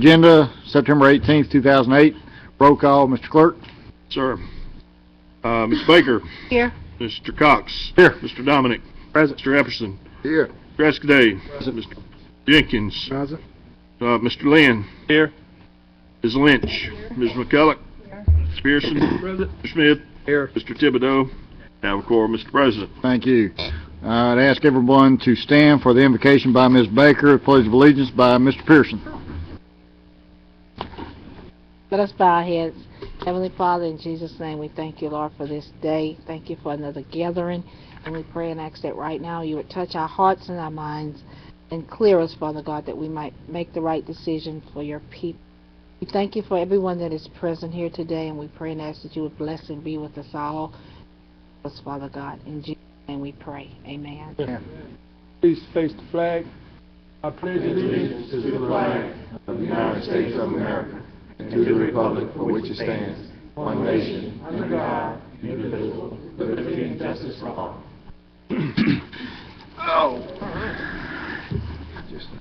Agenda, September 18th, 2008. Roll call, Mr. Clerk. Sir. Mr. Baker. Here. Mr. Cox. Here. Mr. Dominic. Present. Mr. Epperson. Here. Mr. Escaday. Present. Mr. Jenkins. Present. Mr. Lynn. Here. Ms. Lynch. Ms. McCulloch. Mr. Pearson. Present. Mr. Smith. Here. Mr. Thibodeau. Now record, Mr. President. Thank you. I'd ask everyone to stand for the invocation by Ms. Baker, the Pledge of Allegiance by Mr. Pearson. Let us bow our heads. Heavenly Father, in Jesus' name, we thank you, Lord, for this day. Thank you for another gathering. And we pray and ask that right now you would touch our hearts and our minds and clear us, Father God, that we might make the right decision for your people. We thank you for everyone that is present here today, and we pray and ask that you would bless and be with us all. Us, Father God, in Jesus' name we pray. Amen. Please face the flag. I pledge allegiance to the flag of the United States of America and to the republic for which it stands, one nation, under God, indivisible, with liberty and justice for all.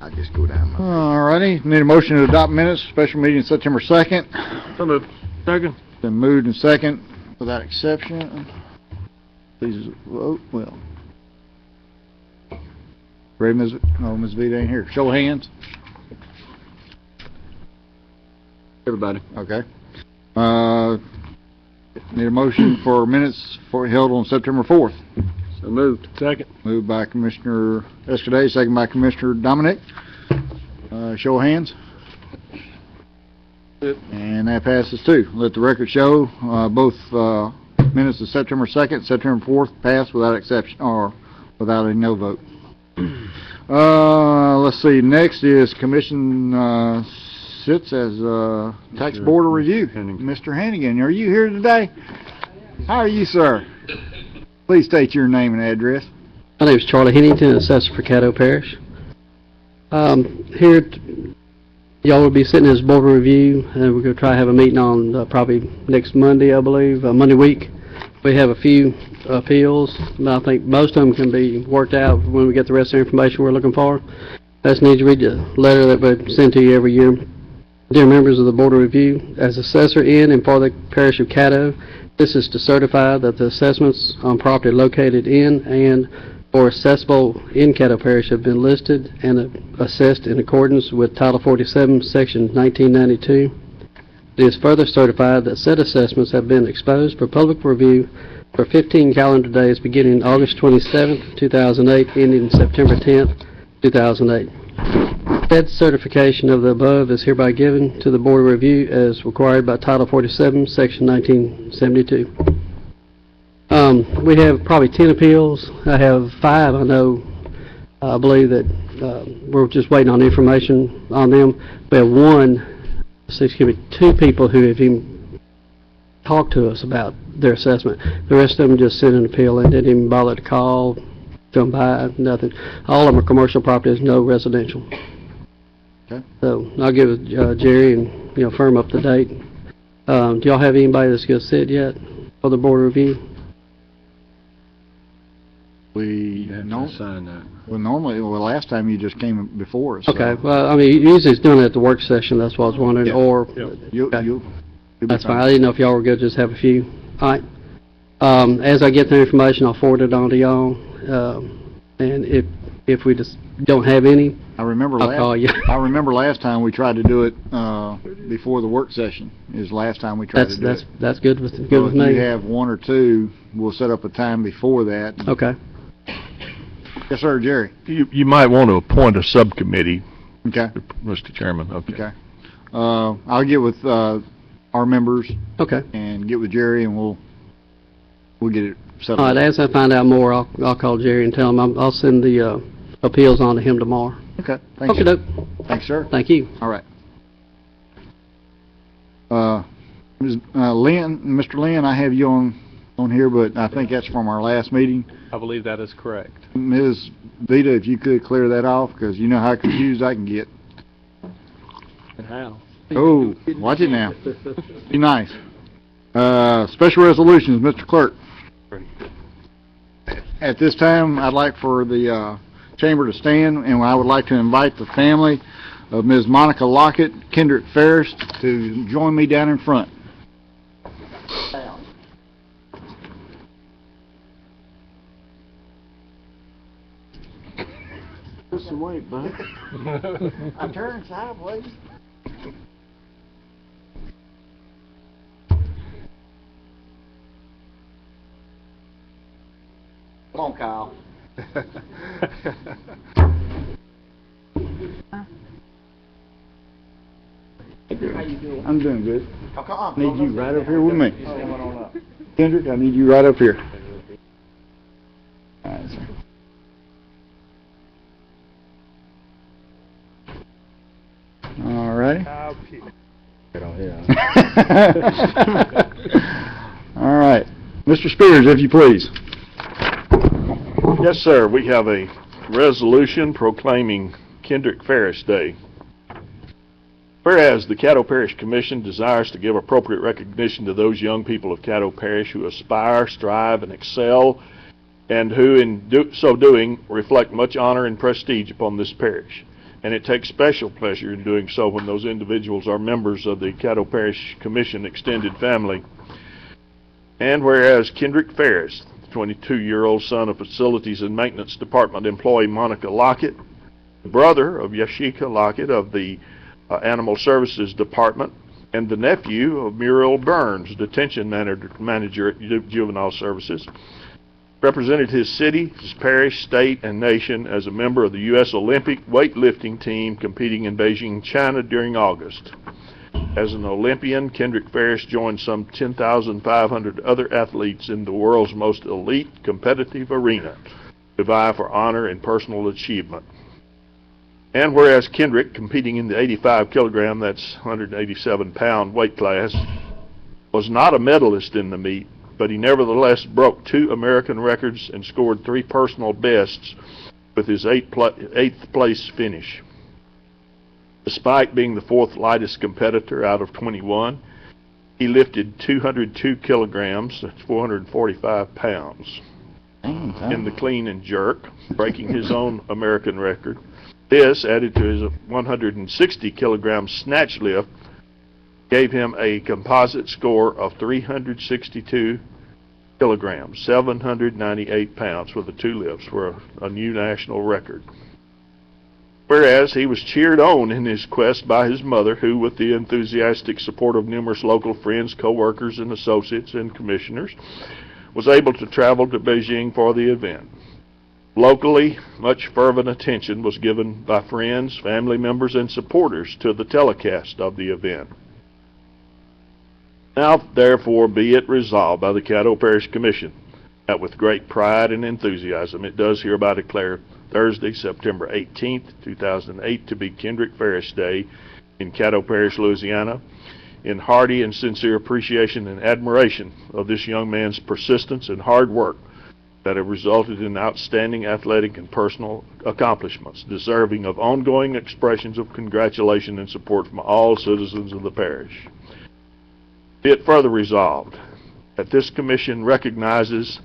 I just go down. All righty. Need a motion to adopt minutes. Special meeting September 2nd. So moved. Second. Been moved and second without exception. Please vote. Well. Ready, Ms. No, Ms. Vita ain't here. Show of hands. Everybody. Okay. Need a motion for minutes held on September 4th. So moved. Second. Moved by Commissioner Escaday, second by Commissioner Dominic. Show of hands. And that passes too. Let the record show both minutes of September 2nd, September 4th passed without exception or without a no vote. Let's see. Next is Commission sits as Tax Board of Review. Mr. Hannigan, are you here today? How are you, sir? Please state your name and address. My name is Charlie Hennington, Assessor for Caddo Parish. Here, y'all will be sitting as Board of Review, and we're going to try to have a meeting on probably next Monday, I believe, Monday week. We have a few appeals, but I think most of them can be worked out when we get the rest of the information we're looking for. I just need to read the letter that we send to you every year. Dear members of the Board of Review, as assessor in and for the Parish of Caddo, this is to certify that the assessments on property located in and or accessible in Caddo Parish have been listed and assessed in accordance with Title 47, Section 1992. It is further certified that said assessments have been exposed for public review for 15 calendar days beginning August 27, 2008, ending September 10, 2008. Said certification of the above is hereby given to the Board of Review as required by Title 47, Section 1972. We have probably 10 appeals. I have 5, I know. I believe that we're just waiting on information on them. We have 2 people who have even talked to us about their assessment. The rest of them just sent an appeal and didn't even bother to call, come by, nothing. All of them are commercial properties, no residential. Okay. So I'll give it Jerry and firm up the date. Do y'all have anybody that's going to sit yet for the Board of Review? Normally, last time you just came before us. Okay. Well, I mean, usually it's done at the work session. That's what I was wondering. Yeah. Or You'll that's fine. I didn't know if y'all were good to just have a few. All right. As I get the information, I'll forward it on to y'all. And if we just don't have any, I'll call you. I remember last time we tried to do it before the work session. Is last time we tried to do it. That's good with So me. if you have 1 or 2, we'll set up a time before that. Okay. Yes, sir, Jerry. You might want to appoint a subcommittee, Okay. Mr. Chairman. Okay. I'll get with our members Okay. and get with Jerry, and we'll get it set up. All right. As I find out more, I'll call Jerry and tell him I'll send the appeals on to him tomorrow. Okay. Thank you. Thanks, sir. Thank you. All right. Ms. Lynn, Mr. Lynn, I have you on here, but I think that's from our last meeting. I believe that is correct. Ms. Vita, if you could clear that off, because you know how confused I can get. And how? Oh, watch it now. Be nice. Special resolutions, Mr. Clerk. At this time, I'd like for the chamber to stand, and I would like to invite the family of Ms. Monica Lockett, Kendrick Ferris, to join me down in front. Put some weight, bud. I turned sideways. Come on, Kyle. How you doing? I'm doing good. I need you right up here with me. Kendrick, I need you right up here. All right, sir. All righty. All right. Mr. Spears, if you please. Yes, sir. We have a resolution proclaiming Kendrick Ferris Day. Whereas the Caddo Parish Commission desires to give appropriate recognition to those young people of Caddo Parish who aspire, strive, and excel, and who in so doing reflect much honor and prestige upon this parish. And it takes special pleasure in doing so when those individuals are members of the Caddo Parish Commission extended family. And whereas Kendrick Ferris, the 22-year-old son of Facilities and Maintenance Department employee Monica Lockett, the brother of Yashika Lockett of the Animal Services Department, and the nephew of Muriel Burns, Detention Manager at Juvenile Services, represented his city, his parish, state, and nation as a member of the U.S. Olympic weightlifting team competing in Beijing, China during August. As an Olympian, Kendrick Ferris joined some 10,500 other athletes in the world's most elite competitive arena to vie for honor and personal achievement. And whereas Kendrick, competing in the 85 kilogram, that's 187 pound weight class, was not a medalist in the meet, but he nevertheless broke 2 American records and scored 3 personal bests with his 8th place finish. Despite being the 4th lightest competitor out of 21, he lifted 202 kilograms, that's 445 pounds, in the clean and jerk, breaking his own American record. This, added to his 160 kilogram snatch lift, gave him a composite score of 362 kilograms, 798 pounds for the 2 lifts, for a new national record. Whereas he was cheered on in his quest by his mother, who, with the enthusiastic support of numerous local friends, co-workers, and associates and commissioners, was able to travel to Beijing for the event. Locally, much fervent attention was given by friends, family members, and supporters to the telecast of the event. Now, therefore, be it resolved by the Caddo Parish Commission that with great pride and enthusiasm it does hereby declare Thursday, September 18th, 2008 to be Kendrick Ferris Day in Caddo Parish, Louisiana, in hearty and sincere appreciation and admiration of this young man's persistence and hard work that have resulted in outstanding athletic and personal accomplishments, deserving of ongoing expressions of congratulation and support from all citizens of the parish. Be it further resolved that this commission recognizes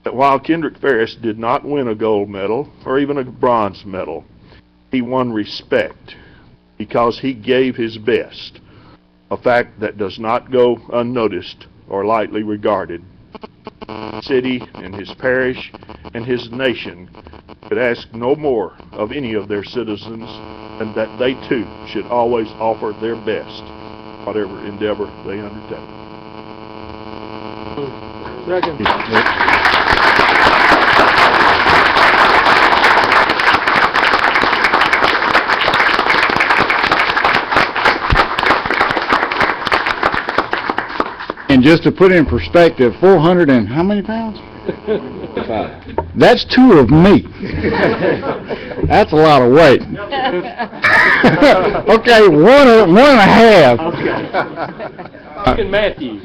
that while Kendrick Ferris did not win a gold medal or even a bronze medal, he won respect because he gave his best, a fact that does not go unnoticed or lightly regarded. City and his parish and his nation could ask no more of any of their citizens than that they too should always offer their best, whatever endeavor they undertake. Second. And just to put in perspective, 400 and how many pounds? 5. That's 2 of me. That's a lot of weight. Okay, one and a half. Fucking Matthew.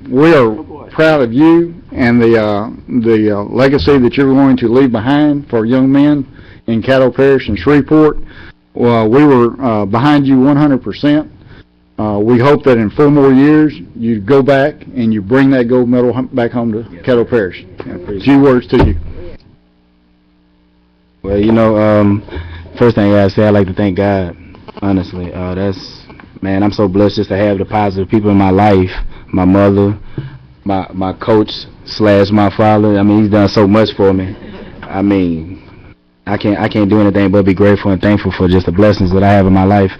We are proud of you and the legacy that you're going to leave behind for young men in Caddo Parish and Shreveport. We were behind you 100%. We hope that in 4 more years you go back and you bring that gold medal back home to Caddo Parish. A few words to you. Well, first thing I gotta say, I'd like to thank God. Honestly, man, I'm so blessed just to have the positive people in my life. My mother, my coach / my father. I mean, he's done so much for me. I mean, I can't do anything but be grateful and thankful for just the blessings that I have in my life,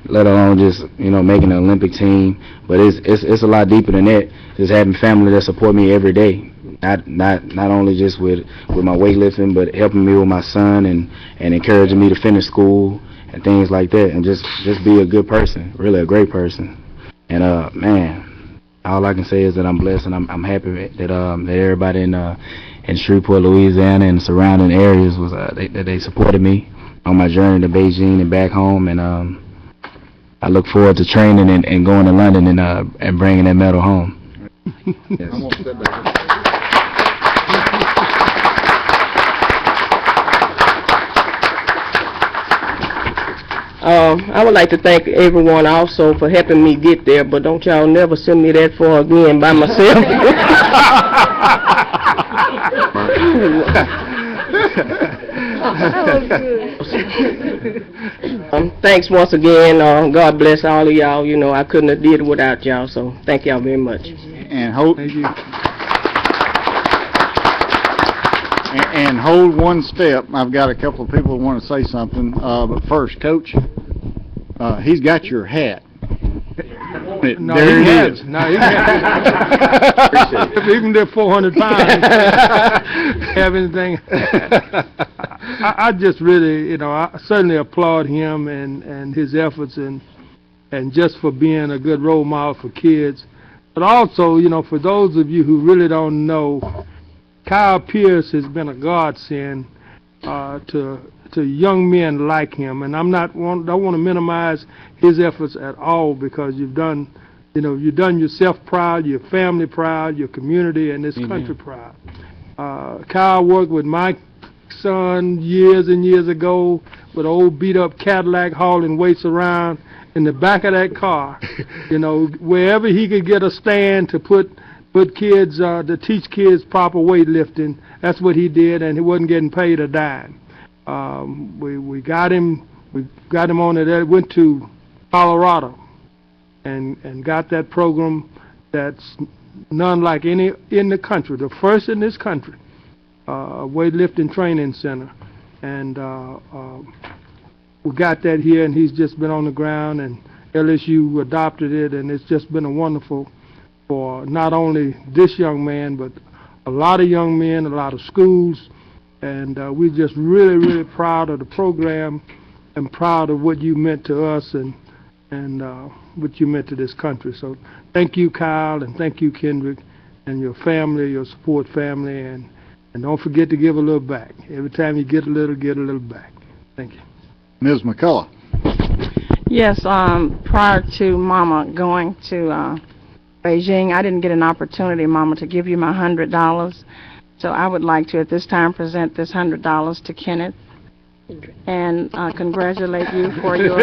let alone just making the Olympic team. But it's a lot deeper than that. Just having family that support me every day. Not only just with my weightlifting, but helping me with my son and encouraging me to finish school and things like that, and just be a good person, really a great person. And man, all I can say is that I'm blessed, and I'm happy that everybody in Shreveport, Louisiana, and surrounding areas was they supported me on my journey to Beijing and back home. And I look forward to training and going to London and bringing that medal home. Yes. I would like to thank everyone also for helping me get there, but don't y'all never send me that far again by myself. Thanks once again. God bless all of y'all. I couldn't have did it without y'all, so thank y'all very much. And hold, and hold one step. I've got a couple of people who want to say something. But first, Coach, he's got your hat. No, There he it has. is. No, he has. If he can lift 400 pounds, have anything. I just really, I certainly applaud him and his efforts and just for being a good role model for kids. But also, for those of you who really don't know, Kyle Pierce has been a godsend to young men like him, and I don't want to minimize his efforts at all, because you've done yourself proud, your family proud, your community and this country proud. Kyle worked with my son years and years ago with an old beat-up Cadillac hauling weights around in the back of that car, wherever he could get a stand to put kids, to teach kids proper weightlifting. That's what he did, and he wasn't getting paid a dime. We got him on it. Went to Colorado and got that program that's none like any in the country, the first in this country, weightlifting training center. And we got that here, and he's just been on the ground, and LSU adopted it, and it's just been a wonderful for not only this young man, but a lot of young men, a lot of schools. And we're just really, really proud of the program and proud of what you meant to us and what you meant to this country. So thank you, Kyle, and thank you, Kendrick, and your family, your support family, and don't forget to give a little back. Every time you get a little back. Thank you. Ms. McCullough. Yes, prior to Mama going to Beijing, I didn't get an opportunity, Mama, to give you my $100. So I would like to, at this time, present this $100 to Kenneth and congratulate you for your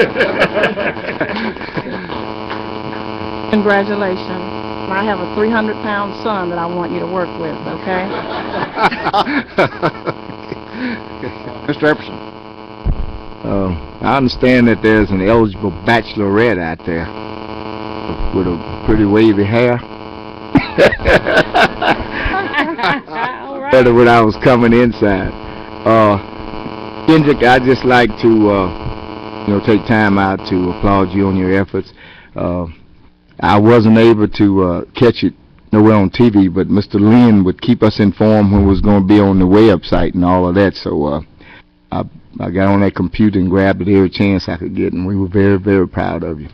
congratulations. I have a 300-pound son that I want you to work with, okay? Mr. Epperson. I understand that there's an eligible bachelorette out there with a pretty wavy hair. Better when I was coming inside. Kendrick, I'd just like to, take time out to applaud you on your efforts. I wasn't able to catch it nowhere on TV, but Mr. Lynn would keep us informed when it was going to be on the website and all of that. So I got on that computer and grabbed it every chance I could get, and we were very, very proud of you.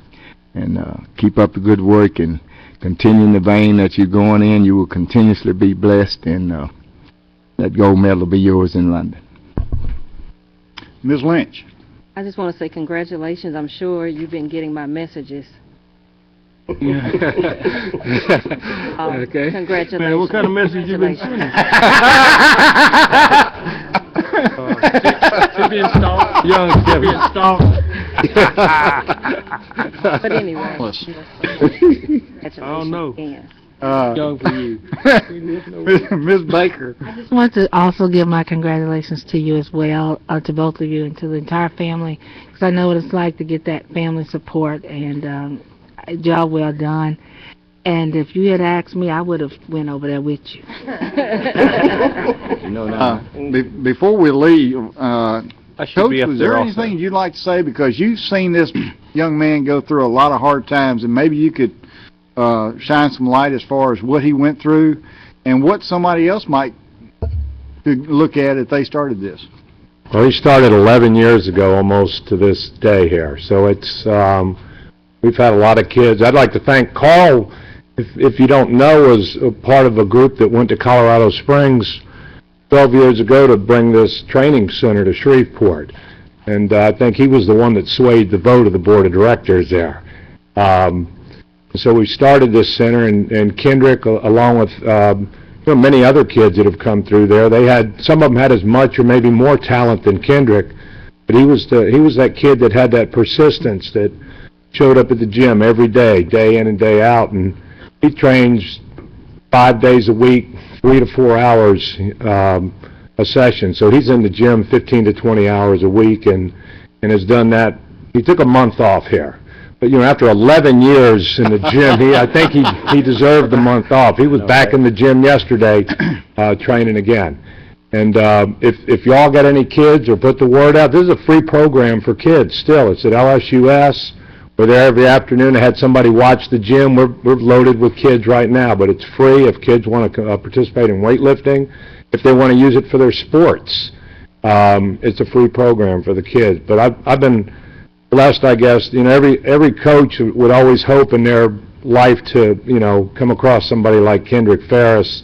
And keep up the good work and continue in the vein that you're going in. You will continuously be blessed, and that gold medal will be yours in London. Ms. Lynch. I just want to say congratulations. I'm sure you've been getting my messages. Okay. Congratulations. Man, what kind of message you been sending? To be installed. Young To be Kevin. installed. But anyway, I don't know. again. Young for you. Ms. Baker. I just want to also give my congratulations to you as well, to both of you and to the entire family, because I know what it's like to get that family support, and job well done. And if you had asked me, I would have went over there with you. You know now. Before we leave, I should Coach, be up was there there also. anything you'd like to say? Because you've seen this young man go through a lot of hard times, and maybe you could shine some light as far as what he went through and what somebody else might could look at if they started this. Well, he started 11 years ago almost to this day here. So it's, we've had a lot of kids. I'd like to thank Carl, if you don't know, was a part of a group that went to Colorado Springs 12 years ago to bring this training center to Shreveport. And I think he was the one that swayed the vote of the board of directors there. So we started this center, and Kendrick, along with many other kids that have come through there, some of them had as much or maybe more talent than Kendrick, but he was that kid that had that persistence that showed up at the gym every day, day in and day out, and he trains 5 days a week, 3 to 4 hours a session. So he's in the gym 15 to 20 hours a week, and has done that. He took a month off here. But, after 11 years in the gym, I think he deserved the month off. He was back in the gym yesterday training again. And if y'all got any kids or put the word out, this is a free program for kids still. It's at LSUS. We're there every afternoon. I had somebody watch the gym. We're loaded with kids right now, but it's free if kids want to participate in weightlifting. If they want to use it for their sports, it's a free program for the kids. But I've been blessed, I guess. Every coach would always hope in their life to, come across somebody like Kendrick Ferris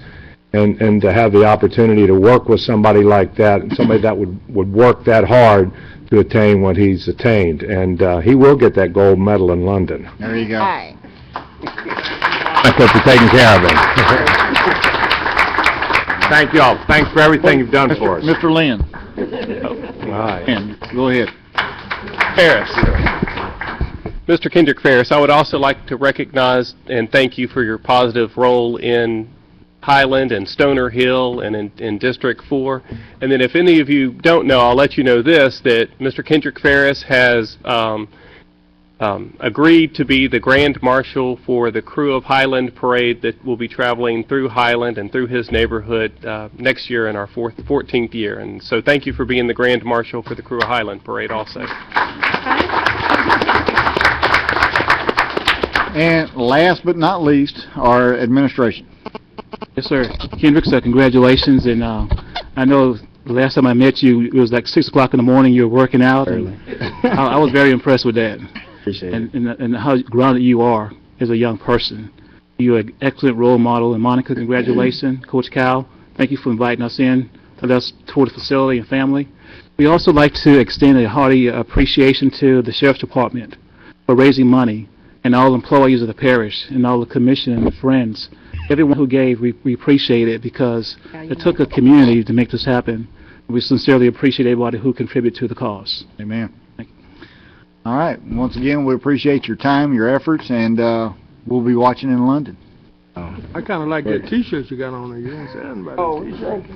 and to have the opportunity to work with somebody like that, and somebody that would work that hard to attain what he's attained. And he will get that gold medal in London. There you go. Hi. Thank you for taking care of him. Thank y'all. Thanks for everything you've done for us. Mr. Lynn. All right. Lynn, go ahead. Ferris. Mr. Kendrick Ferris, I would also like to recognize and thank you for your positive role in Highland and Stoner Hill and in District 4. And then if any of you don't know, I'll let you know this, that Mr. Kendrick Ferris has agreed to be the Grand Marshal for the Crew of Highland Parade that will be traveling through Highland and through his neighborhood next year in our 14th year. And so thank you for being the Grand Marshal for the Crew of Highland Parade also. And last but not least, our administration. Yes, sir. Kendrick, congratulations. And I know the last time I met you, it was like 6 o'clock in the morning. You were working out. And I was very impressed with that. Appreciate it. And how grounded you are as a young person. You're an excellent role model. And Monica, congratulations. Coach Cal, thank you for inviting us in to let us tour the facility and family. We also like to extend a hearty appreciation to the Sheriff's Department for raising money, and all employees of the parish, and all the commission and the friends. Everyone who gave, we appreciate it, because it took a community to make this happen. We sincerely appreciate everybody who contributed to the cause. Amen. All right. Once again, we appreciate your time, your efforts, and we'll be watching in London. I kind of like that T-shirt you got on there. You didn't say nothing about Oh, that thank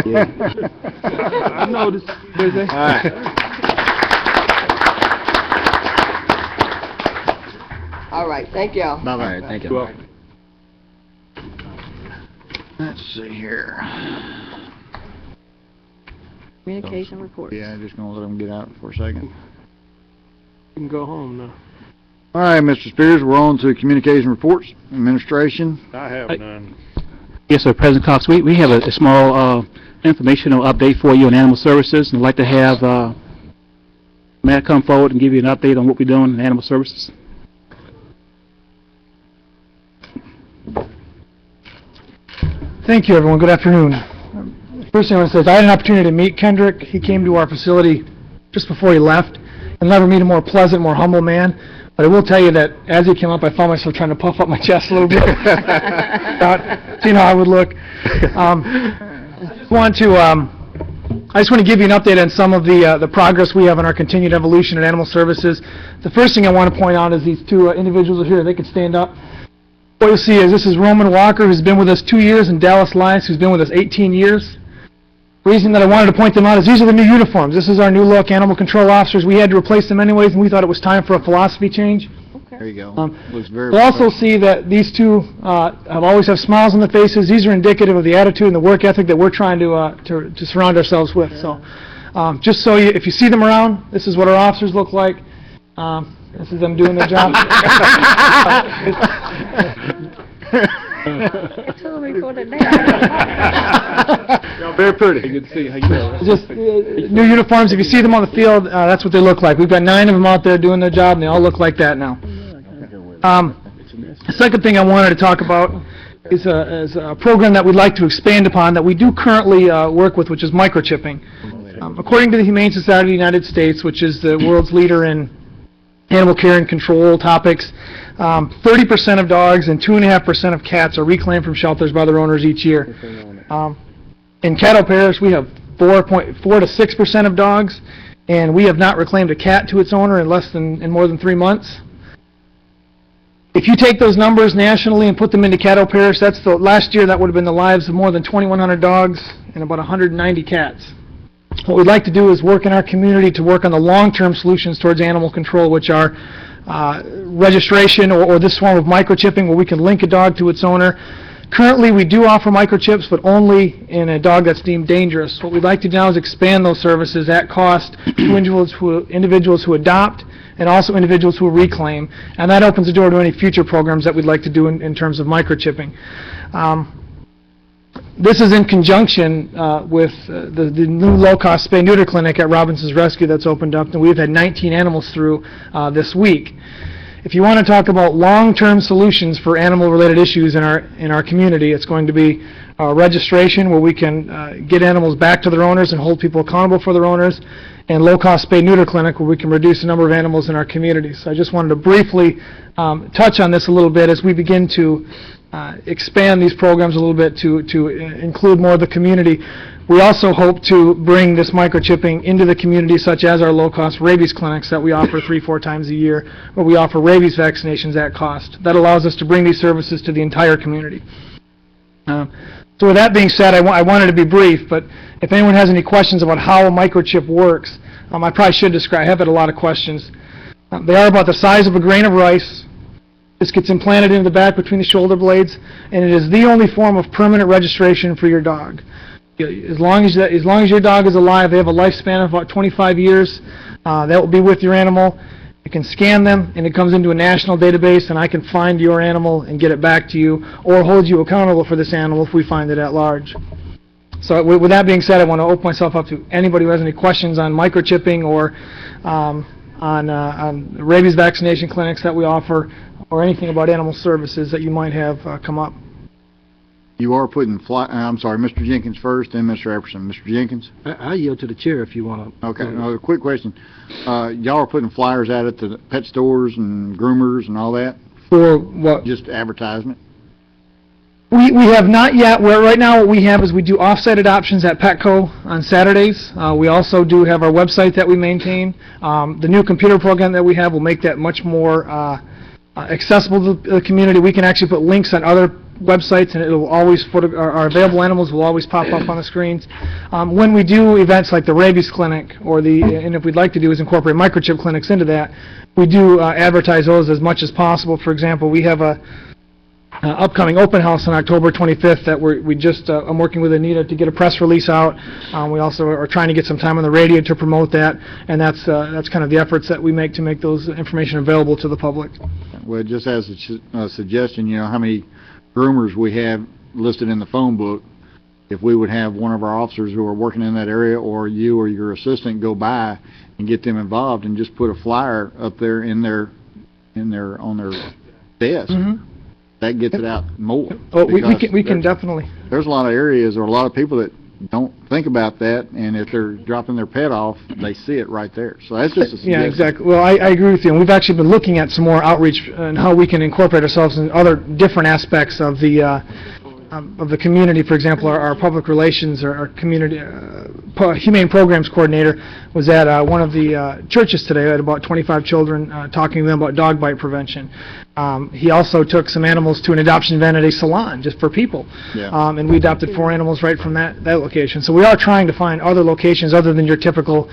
you. T-shirt. I noticed. Busy. All right. All right, thank y'all. Bye-bye. All right, thank you. Let's see here. Communication reports. Yeah, I'm just going to let them get out for a second. You can go home now. All right, Mr. Spears, we're on to communication reports, administration. I have none. Yes, sir. President Cox, we have a small informational update for you on animal services, and I'd like to have Matt come forward and give you an update on what we're doing in animal services. Thank you, everyone. Good afternoon. First thing I want to say is I had an opportunity to meet Kendrick. He came to our facility just before he left. I'll never meet a more pleasant, more humble man. But I will tell you that as he came up, I found myself trying to puff up my chest a little bit, seeing how I would look. I just want to give you an update on some of the progress we have in our continued evolution in animal services. The first thing I want to point out is these two individuals are here. They could stand up. What you'll see is this is Roman Walker, who's been with us 2 years, and Dallas Lyons, who's been with us 18 years. Reason that I wanted to point them out is these are the new uniforms. This is our new look animal control officers. We had to replace them anyways, and we thought it was time for a philosophy change. There you go. Looks very You'll also see that these two always have smiles on their faces. These are indicative of the attitude and the work ethic that we're trying to surround ourselves with. So, just so you, if you see them around, this is what our officers look like. This is them doing their job. Very pretty. Good to see how you doing. Just new uniforms. If you see them on the field, that's what they look like. We've got 9 of them out there doing their job, and they all look like that now. The second thing I wanted to talk about is a program that we'd like to expand upon that we do currently work with, which is microchipping. According to the Humane Society of the United States, which is the world's leader in animal care and control topics, 30% of dogs and 2.5% of cats are reclaimed from shelters by their owners each year. In Caddo Parish, we have 4 to 6% of dogs, and we have not reclaimed a cat to its owner in more than 3 months. If you take those numbers nationally and put them into Caddo Parish, last year that would have been the lives of more than 2,100 dogs and about 190 cats. What we'd like to do is work in our community to work on the long-term solutions towards animal control, which are registration or this form of microchipping where we can link a dog to its owner. Currently, we do offer microchips, but only in a dog that's deemed dangerous. What we'd like to do now is expand those services at cost to individuals who adopt and also individuals who reclaim, and that opens the door to any future programs that we'd like to do in terms of microchipping. This is in conjunction with the new low-cost spay-neuter clinic at Robinson's Rescue that's opened up, and we've had 19 animals through this week. If you want to talk about long-term solutions for animal-related issues in our community, it's going to be registration, where we can get animals back to their owners and hold people accountable for their owners, and low-cost spay-neuter clinic, where we can reduce the number of animals in our community. So I just wanted to briefly touch on this a little bit as we begin to expand these programs a little bit to include more of the community. We also hope to bring this microchipping into the community, such as our low-cost rabies clinics that we offer 3-4 times a year, where we offer rabies vaccinations at cost. That allows us to bring these services to the entire community. So with that being said, I wanted to be brief, but if anyone has any questions about how a microchip works, I probably should describe. I have had a lot of questions. They are about the size of a grain of rice. This gets implanted into the back between the shoulder blades, and it is the only form of permanent registration for your dog. As long as your dog is alive, they have a lifespan of about 25 years. That will be with your animal. You can scan them, and it comes into a national database, and I can find your animal and get it back to you, or hold you accountable for this animal if we find it at large. So with that being said, I want to open myself up to anybody who has any questions on microchipping or on rabies vaccination clinics that we offer, or anything about animal services that you might have come up. You are putting I'm sorry, Mr. Jenkins first, then Mr. Epperson. Mr. Jenkins? I yield to the chair if you want to. Okay, a quick question. Y'all are putting flyers out at the pet stores and groomers and all that? For what? Just advertisement? We have not yet. Right now what we have is we do off-site adoptions at Petco on Saturdays. We also do have our website that we maintain. The new computer program that we have will make that much more accessible to the community. We can actually put links on other websites, and it will always our available animals will always pop up on the screens. When we do events like the rabies clinic, and if we'd like to do is incorporate microchip clinics into that, we do advertise those as much as possible. For example, we have a upcoming open house on October 25th that I'm working with Anita to get a press release out. We also are trying to get some time on the radio to promote that, and that's kind of the efforts that we make to make those information available to the public. Well, just as a suggestion, how many groomers we have listed in the phone book. If we would have one of our officers who are working in that area, or you or your assistant, go by and get them involved and just put a flyer up there on their desk. Mm-hmm. That gets it out more. Oh, we can definitely. There's a lot of areas or a lot of people that don't think about that, and if they're dropping their pet off, they see it right there. So that's just a suggestion. Yeah, exactly. Well, I agree with you, and we've actually been looking at some more outreach and how we can incorporate ourselves in other different aspects of the of the community. For example, our public relations or our community humane programs coordinator was at one of the churches today. I had about 25 children talking to them about dog bite prevention. He also took some animals to an adoption event at a salon just for people. Yeah. And we adopted 4 animals right from that location. So we are trying to find other locations other than your typical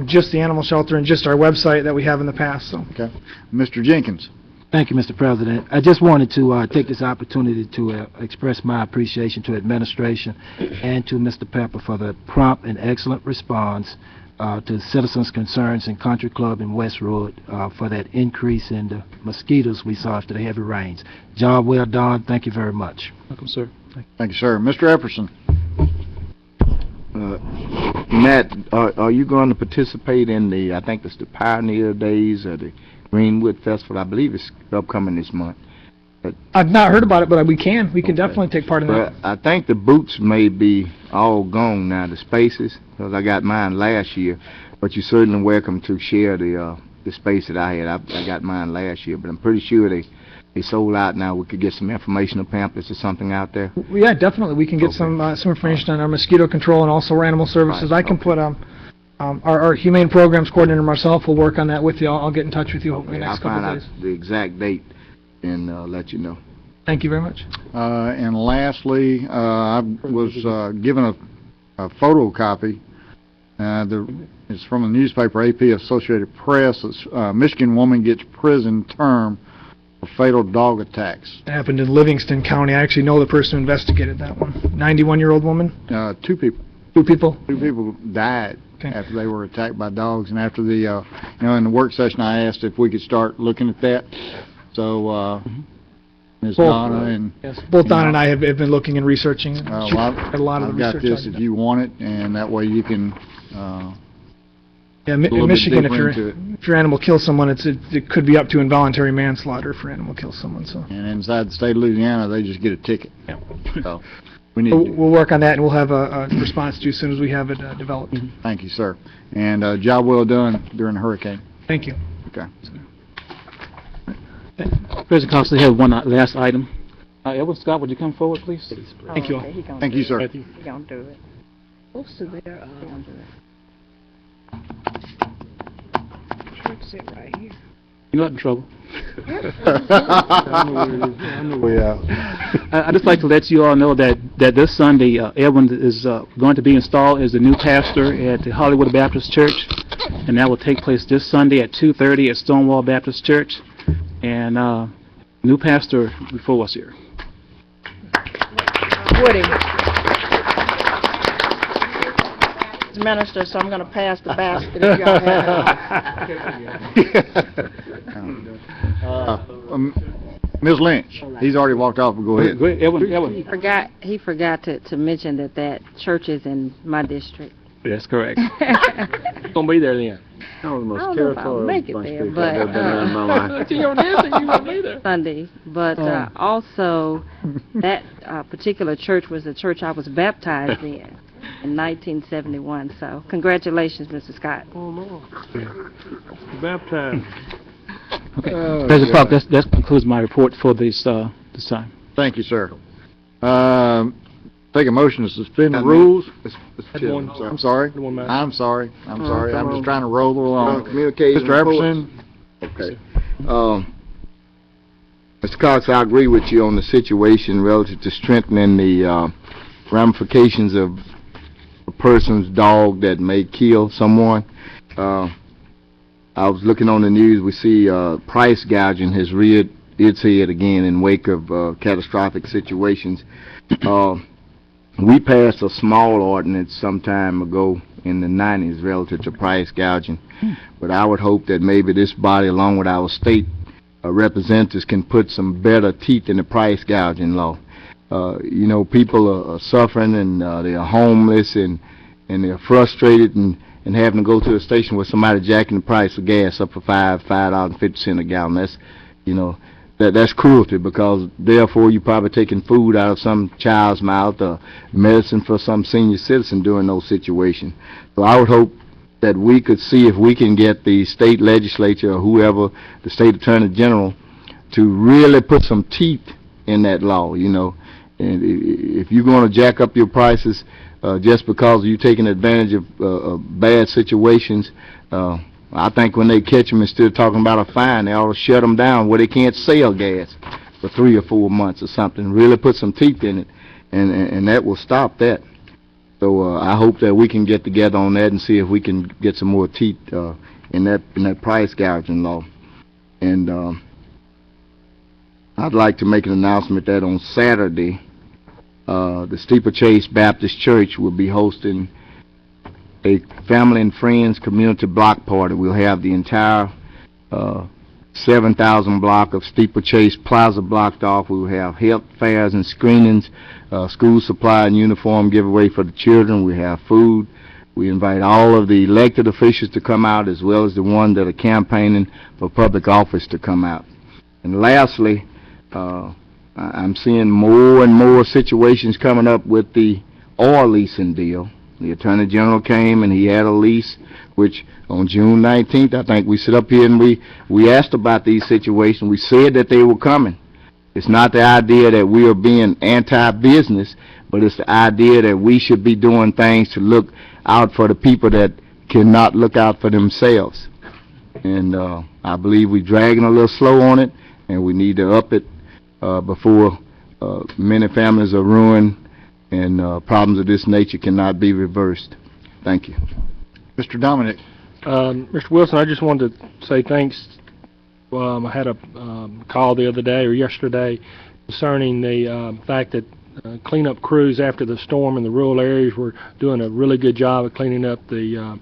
just the animal shelter and just our website that we have in the past. So. Okay. Mr. Jenkins. Thank you, Mr. President. I just wanted to take this opportunity to express my appreciation to administration and to Mr. Pepper for the prompt and excellent response to citizens' concerns in Country Club and Westwood for that increase in the mosquitoes we saw after the heavy rains. Job well done. Thank you very much. Welcome, sir. Thank you, sir. Mr. Epperson. Matt, are you going to participate in the, I think it's the Pioneer Days or the Greenwood Festival? I believe it's upcoming this month. I've not heard about it, but we can. We can definitely take part in that. But I think the boots may be all gone now, the spaces, because I got mine last year. But you're certainly welcome to share the space that I had. I got mine last year, but I'm pretty sure they sold out now. We could get some informational pamphlets or something out there. Well, yeah, definitely. We can get some information on our mosquito control and also our animal services. Right, I can put our humane programs coordinator myself will work on that with you. I'll get in touch with you hopefully in the next couple of days. I'll find out the exact date and let you know. Thank you very much. And lastly, I was given a photocopy. It's from a newspaper, AP Associated Press. It's, Michigan woman gets prison term for fatal dog attacks. It happened in Livingston County. I actually know the person who investigated that one. 91-year-old woman. 2 people. 2 people? 2 people died after they were attacked by dogs. And after the, in the work session, I asked if we could start looking at that. So, Ms. Donna and... Yes, both Donna and I have been looking and researching. Got a lot of I've the got research this if you want it, and that way you can... yeah, in Michigan, if your animal kills someone, it could be up to involuntary manslaughter if your animal kills someone. So. And inside the state of Louisiana, they just get a ticket. Yeah. So we need. We'll work on that, and we'll have a response to you as soon as we have it developed. Thank you, sir. And job well done during the hurricane. Thank you. Okay. President Costa, I have one last item. Edwin Scott, would you come forward, please? Thank you all. Thank you, sir. He gonna do it. Most of their, He gonna do it. church sit right here. You're not in trouble. Yeah. I'd just like to let you all know that this Sunday, Edwin is going to be installed as the new pastor at the Hollywood Baptist Church, and that will take place this Sunday at 2:30 at Stonewall Baptist Church. And new pastor before us here. Woody. Minister, so I'm going to pass the basket if y'all have it. Ms. Lynch, he's already walked off. Go ahead. Go ahead, Edwin. He forgot to mention that church is in my district. That's correct. Gonna be there then. I don't know if I'll make it there, but Sunday. But also, that particular church was the church I was baptized in 1971. So, congratulations, Mr. Scott. Oh, Lord. Baptized. Okay. President Clark, that concludes my report for this time. Thank you, sir. Take a motion to suspend the rules. I'm sorry. I'm sorry. I'm just trying to roll along. Communication Mr. Epperson. Okay. Mr. Cox, I agree with you on the situation relative to strengthening the ramifications of a person's dog that may kill someone. I was looking on the news. We see price gouging has reared its head again in wake of catastrophic situations. We passed a small ordinance some time ago in the 90s relative to price gouging, but I would hope that maybe this body, along with our state representatives, can put some better teeth in the price gouging law. People are suffering and they are homeless and they're frustrated and having to go to a station where somebody jacking the price of gas up for $5.50 a gallon. That's cruelty, because therefore you're probably taking food out of some child's mouth or medicine for some senior citizen during those situations. So I would hope that we could see if we can get the state legislature or whoever, the state attorney general, to really put some teeth in that law, And if you're going to jack up your prices just because you're taking advantage of bad situations, I think when they catch them, instead of talking about a fine, they ought to shut them down where they can't sell gas for 3 or 4 months or something. Really put some teeth in it, and that will stop that. So I hope that we can get together on that and see if we can get some more teeth in that price gouging law. And I'd like to make an announcement that on Saturday, the Steeplechase Baptist Church will be hosting a family and friends community block party. We'll have the entire 7,000 block of Steeplechase Plaza blocked off. We will have health fairs and screenings, school supply and uniform giveaway for the children. We have food. We invite all of the elected officials to come out, as well as the ones that are campaigning for public office to come out. And lastly, I'm seeing more and more situations coming up with the oil leasing deal. The Attorney General came and he had a lease, which on June 19th, I think we sit up here and we asked about these situations. We said that they were coming. It's not the idea that we are being anti-business, but it's the idea that we should be doing things to look out for the people that cannot look out for themselves. And I believe we're dragging a little slow on it, and we need to up it before many families are ruined and problems of this nature cannot be reversed. Thank you. Mr. Dominic. Mr. Wilson, I just wanted to say thanks. I had a call the other day or yesterday concerning the fact that cleanup crews after the storm in the rural areas were doing a really good job of cleaning up the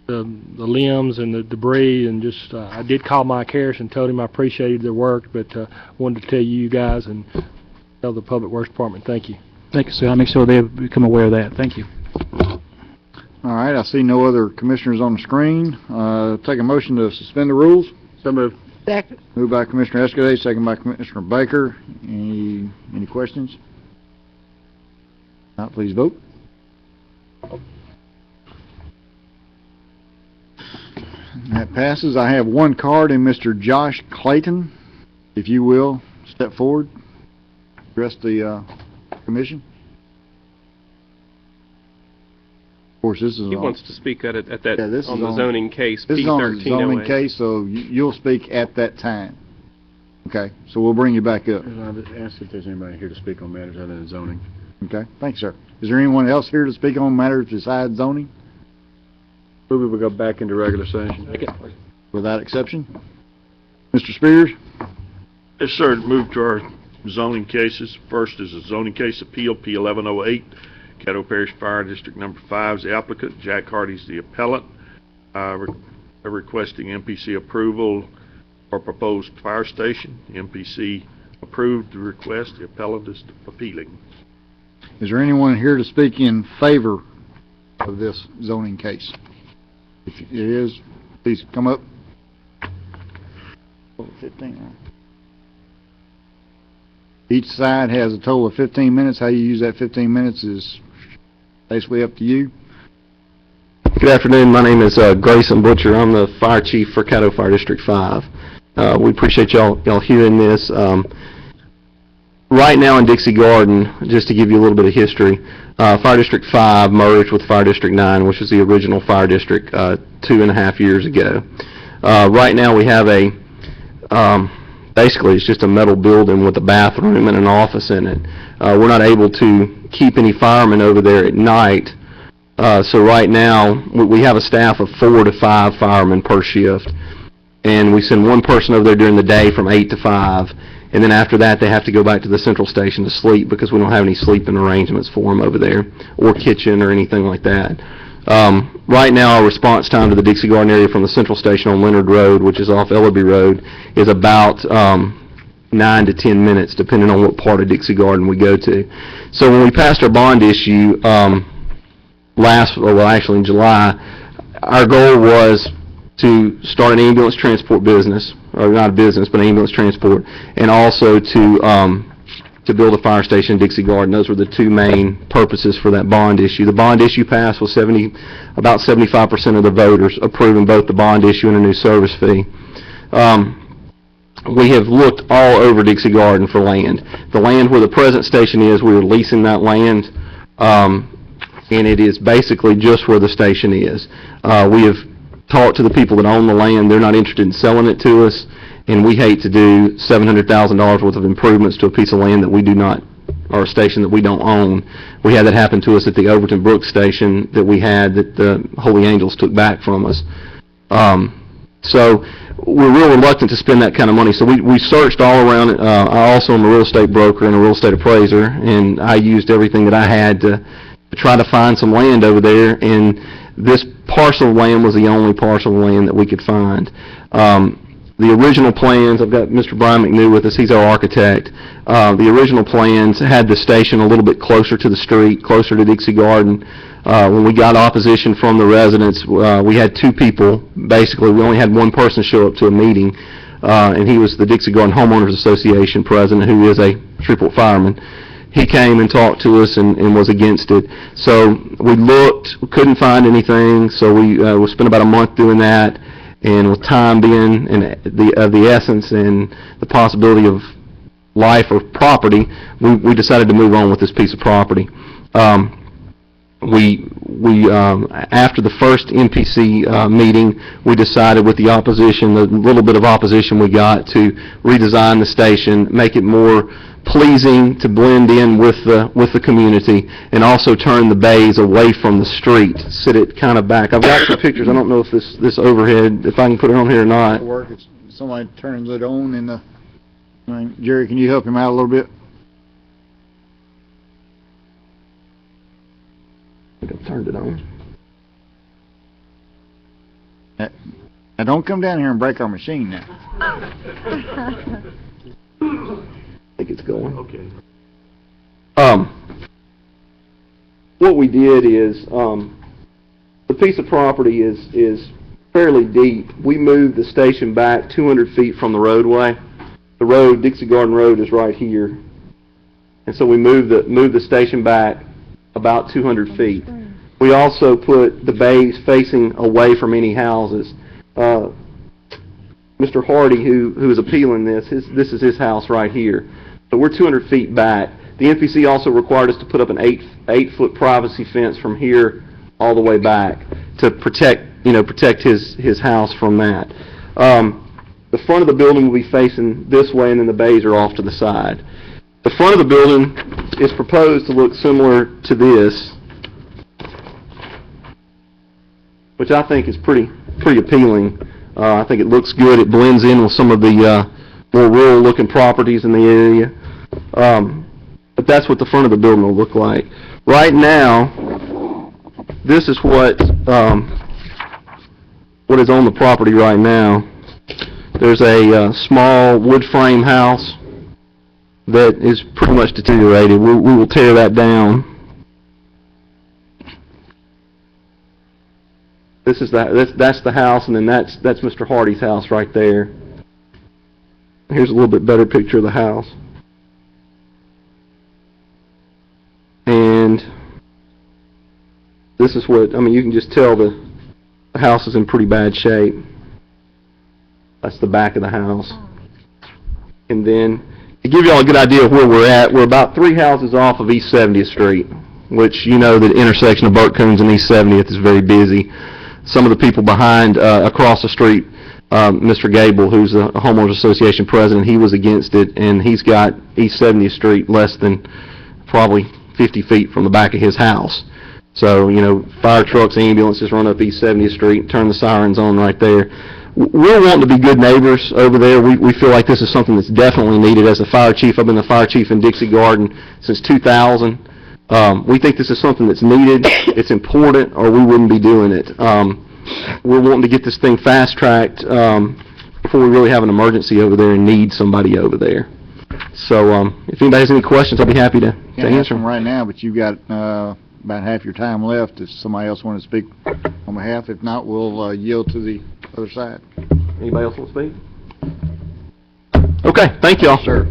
limbs and the debris, and just I did call Mike Harris and told him I appreciated their work, but wanted to tell you guys and tell the Public Works Department thank you. Thank you, sir. I'll make sure they become aware of that. Thank you. All right, I see no other commissioners on the screen. Take a motion to suspend the rules. So moved. Second. Moved by Commissioner Escaday, second by Commissioner Baker. Any questions? Not, please vote. That passes. I have one card in Mr. Josh Clayton. If you will, step forward. Address the commission. Of course, this is He wants to speak at that this on is the on- zoning case, This is on the P1308. zoning case, so you'll speak at that time. Okay, so we'll bring you back up. Ask if there's anybody here to speak on matters other than zoning. Okay, thanks, sir. Is there anyone else here to speak on matters besides zoning? Move we go back into regular session. Without exception? Mr. Spears? Yes, sir. Move to our zoning cases. First is a zoning case appeal, P1108, Caddo Parish Fire District Number 5 is the applicant. Jack Hardy's the appellant. They're requesting MPC approval for proposed fire station. The MPC approved the request. The appellant is appealing. Is there anyone here to speak in favor of this zoning case? If it is, please come up. 15. Each side has a total of 15 minutes. How you use that 15 minutes is basically up to you. Good afternoon. My name is Grayson Butcher. I'm the fire chief for Caddo Fire District 5. We appreciate y'all hearing this. Right now in Dixie Garden, just to give you a little bit of history, Fire District 5 merged with Fire District 9, which was the original fire district 2.5 years ago. Right now we have a basically it's just a metal building with a bathroom and an office in it. We're not able to keep any firemen over there at night, so right now we have a staff of 4 to 5 firemen per shift, and we send one person over there during the day from 8 to 5, and then after that they have to go back to the central station to sleep because we don't have any sleeping arrangements for them over there, or kitchen or anything like that. Right now our response time to the Dixie Garden area from the central station on Leonard Road, which is off Ellaby Road, is about 9 to 10 minutes depending on what part of Dixie Garden we go to. So when we passed our bond issue actually in July, our goal was to start an ambulance transport business, or not a business, but ambulance transport, and also to build a fire station in Dixie Garden. Those were the two main purposes for that bond issue. The bond issue passed with about 75% of the voters approving both the bond issue and a new service fee. we have looked all over Dixie Garden for land. The land where the present station is, we are leasing that land, and it is basically just where the station is. We have talked to the people that own the land. They're not interested in selling it to us, and we hate to do $700,000 worth of improvements to a piece of land that we do not, or a station that we don't own. We had that happen to us at the Overton Brooks station that we had that the Holy Angels took back from us. So we're real reluctant to spend that kind of money. So we searched all around. I also am a real estate broker and a real estate appraiser, and I used everything that I had to try to find some land over there, and this parcel of land was the only parcel of land that we could find. The original plans, I've got Mr. Brian McNew with us, he's our architect. The original plans had the station a little bit closer to the street, closer to Dixie Garden. When we got opposition from the residents, we had two people, basically, we only had one person show up to a meeting, and he was the Dixie Garden Homeowners Association president, who is a Shreveport fireman. He came and talked to us and was against it. So we looked, couldn't find anything, so we spent about a month doing that, and with time being the essence and the possibility of life or property, we decided to move on with this piece of property. After the first NPC meeting, we decided with the opposition, the little bit of opposition we got, to redesign the station, make it more pleasing to blend in with the community, and also turn the bays away from the street, sit it kind of back. I've got some pictures. I don't know if this overhead, if I can put it on here or not. Work. It's somebody turns it on in the. Jerry, can you help him out a little bit? I think I've turned it on. Now don't come down here and break our machine now. I think it's going. Okay. What we did is, the piece of property is fairly deep. We moved the station back 200 feet from the roadway. The road, Dixie Garden Road, is right here, and so we moved the station back about 200 feet. We also put the bays facing away from any houses. Mr. Hardy, who is appealing this is his house right here. So we're 200 feet back. The NPC also required us to put up an 8-foot privacy fence from here all the way back to protect his house from that. The front of the building will be facing this way, and then the bays are off to the side. The front of the building is proposed to look similar to this, which I think is pretty appealing. I think it looks good. It blends in with some of the more rural-looking properties in the area. But that's what the front of the building will look like. Right now, this is what is on the property right now. There's a small wood frame house that is pretty much deteriorated. We will tear that down. That's the house, and then that's Mr. Hardy's house right there. Here's a little bit better picture of the house. And this is what, you can just tell the house is in pretty bad shape. That's the back of the house. And then, to give you all a good idea of where we're at, we're about 3 houses off of East 70th Street, which, you know, the intersection of Burt Coons and East 70th is very busy. Some of the people behind, across the street, Mr. Gable, who's a homeowners association president, he was against it, and he's got East 70th Street less than probably 50 feet from the back of his house. So, you know, fire trucks, ambulances run up East 70th Street, turn the sirens on right there. We're wanting to be good neighbors over there. We feel like this is something that's definitely needed. As a fire chief, I've been the fire chief in Dixie Garden since 2000. We think this is something that's needed, it's important, or we wouldn't be doing it. We're wanting to get this thing fast-tracked before we really have an emergency over there and need somebody over there. So if anybody has any questions, I'll be happy to answer them right now, but you've got about half your time left if somebody else wants to speak on behalf. If not, we'll yield to the other side. Anybody else want to speak? Okay, thank you all. Sir.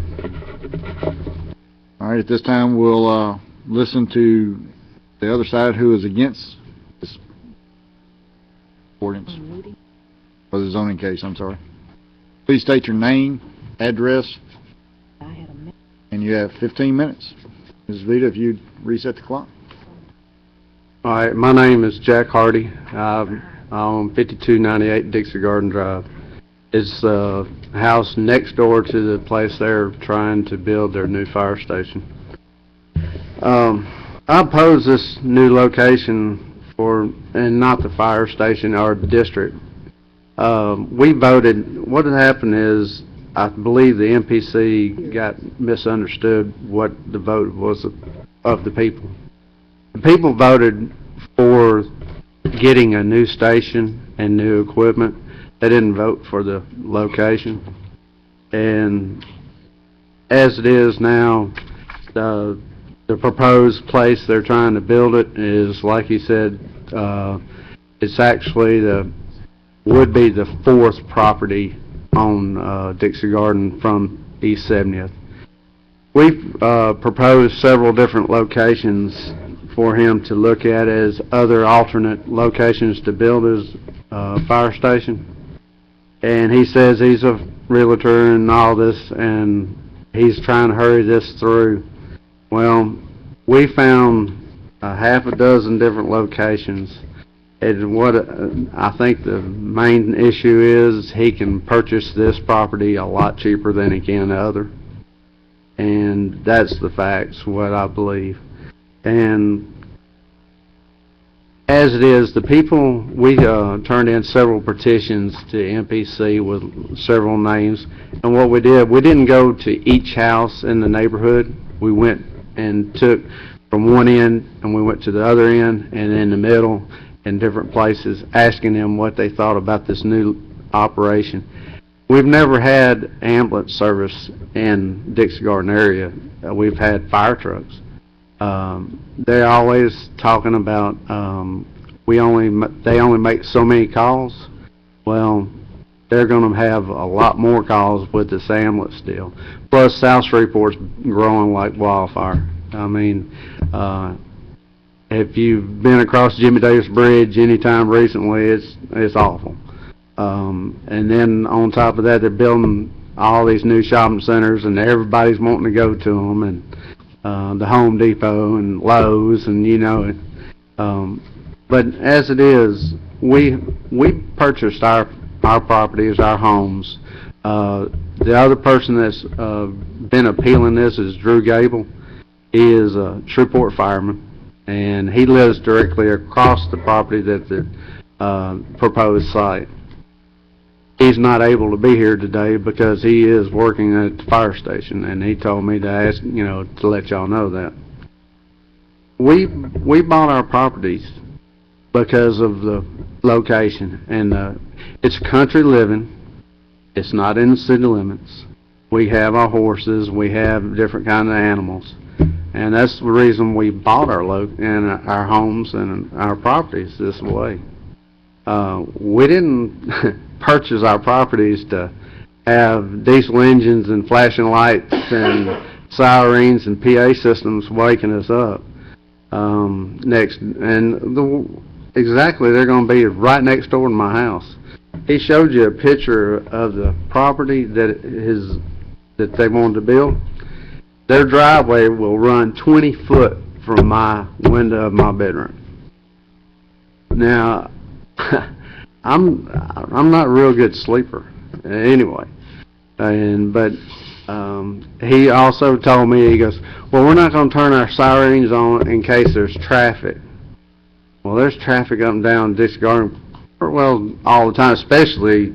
All right, at this time, we'll listen to the other side who is against this ordinance, or the zoning case, I'm sorry. Please state your name address, and you have 15 minutes. Ms. Vita, if you'd reset the clock. All right, my name is Jack Hardy. I own 5298 Dixie Garden Drive. It's the house next door to the place they're trying to build their new fire station. I oppose this new location and not the fire station or the district. We voted, what had happened is, I believe the MPC got misunderstood what the vote was of the people. The people voted for getting a new station and new equipment. They didn't vote for the location. And as it is now, the proposed place they're trying to build it is, like he said, it's actually would be the fourth property on Dixie Garden from East 70th. We've proposed several different locations for him to look at as other alternate locations to build his fire station. And he says he's a realtor and all this, and he's trying to hurry this through. Well, we found a half a dozen different locations. And what I think the main issue is, he can purchase this property a lot cheaper than he can the other. And that's the facts, what I believe. And as it is, the people, we turned in several petitions to MPC with several names. And what we did, we didn't go to each house in the neighborhood. We went and took from one end and we went to the other end and in the middle in different places, asking them what they thought about this new operation. We've never had ambulance service in Dixie Garden area. We've had fire trucks. They're always talking about they only make so many calls. Well, they're going to have a lot more calls with this ambulance deal. Plus, South Shreveport's growing like wildfire. I mean, if you've been across Jimmy Davis Bridge anytime recently, it's awful. And then on top of that, they're building all these new shopping centers, and everybody's wanting to go to them, and the Home Depot and Lowe's, and you know it. But as it is, we purchased our properties, our homes. The other person that's been appealing this is Drew Gable. He is a Shreveport fireman, and he lives directly across the property that the proposed site. He's not able to be here today because he is working at the fire station, and he told me to ask, to let y'all know that. We bought our properties because of the location, and it's country living. It's not in the city limits. We have our horses, we have different kind of animals, and that's the reason we bought our our homes and our properties this way. We didn't purchase our properties to have diesel engines and flashing lights and sirens and PA systems waking us up. Exactly, they're going to be right next door to my house. He showed you a picture of the property that they wanted to build. Their driveway will run 20 foot from my window of my bedroom. Now, I'm not a real good sleeper anyway, but he also told me, he goes, well, we're not going to turn our sirens on in case there's traffic. Well, there's traffic up and down Dixie Garden, well, all the time, especially,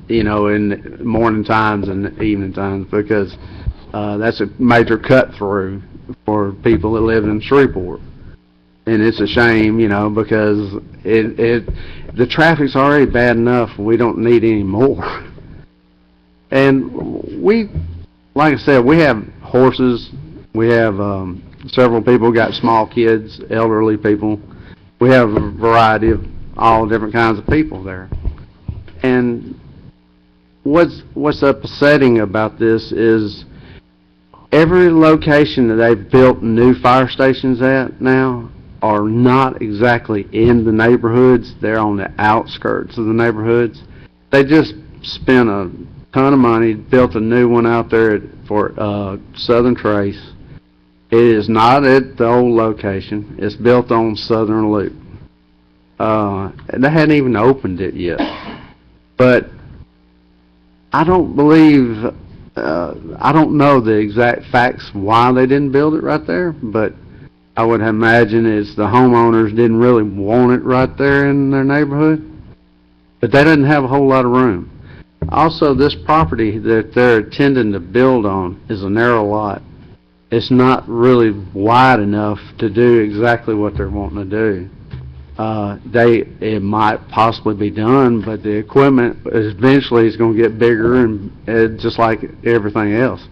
in morning times and evening times, because that's a major cut through for people that live in Shreveport. And it's a shame, because the traffic's already bad enough. We don't need any more. And like I said, we have horses. We have several people got small kids, elderly people. We have a variety of all different kinds of people there. And what's upsetting about this is every location that they've built new fire stations at now are not exactly in the neighborhoods. They're on the outskirts of the neighborhoods. They just spent ton of money, built a new one out there for Southern Trace. It is not at the old location. It's built on Southern Loop. And they hadn't even opened it yet. But I don't believe, I don't know the exact facts why they didn't build it right there, but I would imagine it's the homeowners didn't really want it right there in their neighborhood. But they didn't have a whole lot of room. Also, this property that they're intending to build on is a narrow lot. It's not really wide enough to do exactly what they're wanting to do. It might possibly be done, but the equipment eventually is going to get bigger and just like everything else.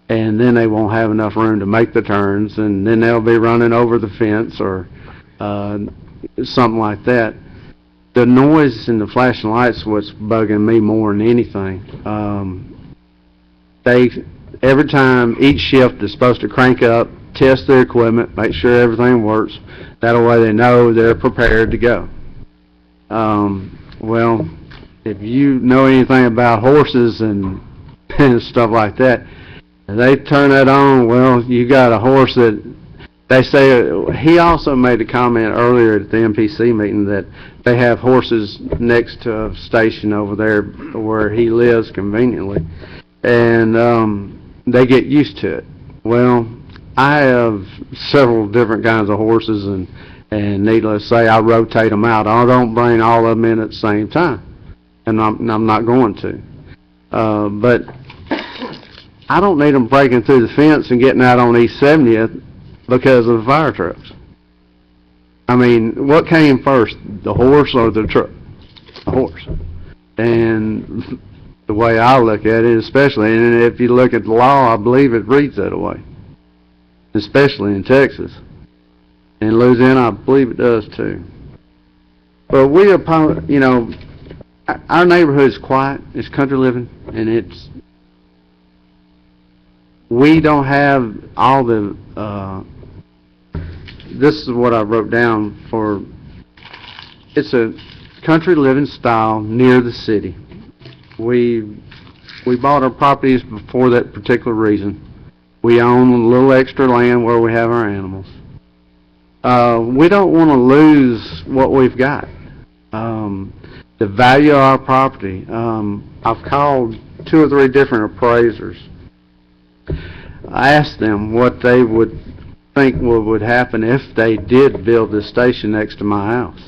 And then they won't have enough room to make the turns, and then they'll be running over the fence or something like that. The noise and the flashing lights what's bugging me more than anything. Every time each shift is supposed to crank up, test their equipment, make sure everything works. That way they know they're prepared to go. Well, if you know anything about horses and stuff like that, if they turn that on, well, you got a horse that they say, he also made a comment earlier at the MPC meeting that they have horses next to a station over there where he lives conveniently, and they get used to it. Well, I have several different kinds of horses, and needless to say, I rotate them out. I don't bring all of them in at the same time, and I'm not going to. But I don't need them breaking through the fence and getting out on East 70th because of the fire trucks. I mean, what came first, the horse or the truck? The horse. And the way I look at it, especially, and if you look at the law, I believe it reads that way, especially in Texas. In Louisiana, I believe it does too. But we are, you know, our neighborhood is quiet, it's country living, and we don't have all the, this is what I wrote down for, it's a country living style near the city. We bought our properties for that particular reason. We own a little extra land where we have our animals. We don't want to lose what we've got. The value of our property. I've called 2 or 3 different appraisers. I asked them what they would think would happen if they did build this station next to my house.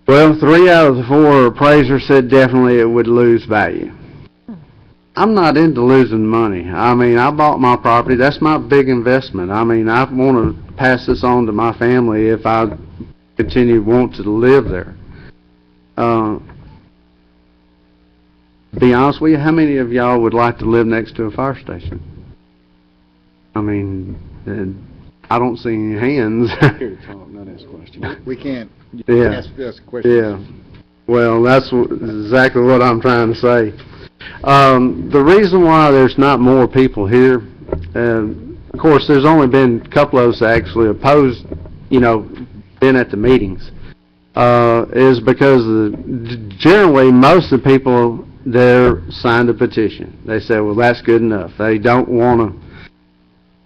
Well, 3 out of the 4 appraisers said definitely it would lose value. I'm not into losing money. I mean, I bought my property. That's my big investment. I mean, I want to pass this on to my family if I continue to want to live there. To be honest with you, how many of y'all would like to live next to a fire station? I mean, I don't see any hands. Here to talk, not ask questions. We can't Yeah. ask questions. Yeah. Well, that's exactly what I'm trying to say. The reason why there's not more people here, of course, there's only been a couple of us actually opposed, you know, been at the meetings, is because generally most of the people there signed a petition. They said, well, that's good enough. They don't want to,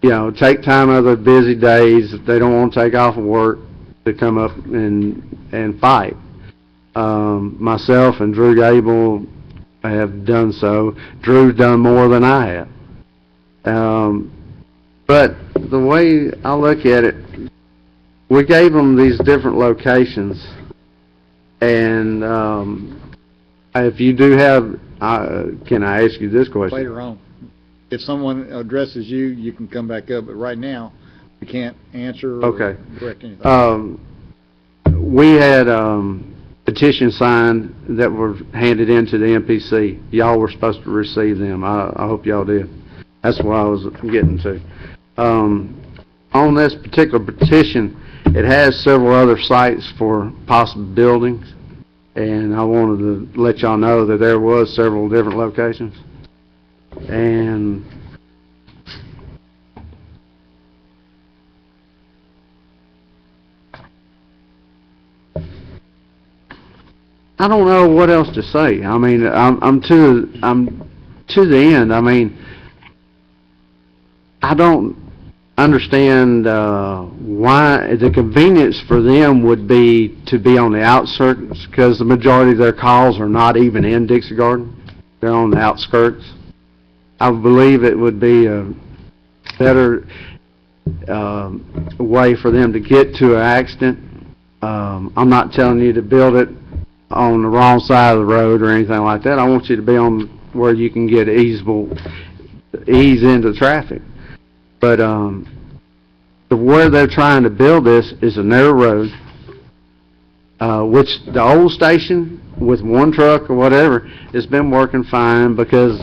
you know, take time out of their busy days. They don't want to take off of work to come up and fight. Myself and Drew Gable have done so. Drew's done more than I have. But the way I look at it, we gave them these different locations, and if you do have, can I ask you this question? Later on. If someone addresses you, you can come back up, but right now, we can't answer or direct anything. We had petitions signed that were handed in to the MPC. Y'all were supposed to receive them. I hope y'all did. That's what I was getting to. On this particular petition, it has several other sites for possible buildings, and I wanted to let y'all know that there was several different locations. And I don't know what else to say. I mean, I'm to the end. I mean, I don't understand why the convenience for them would be to be on the outskirts, because the majority of their calls are not even in Dixie Garden. They're on the outskirts. I believe it would be a better way for them to get to an accident. I'm not telling you to build it on the wrong side of the road or anything like that. I want you to be on where you can get ease into traffic. But where they're trying to build this is a narrow road, which the old station with one truck or whatever has been working fine because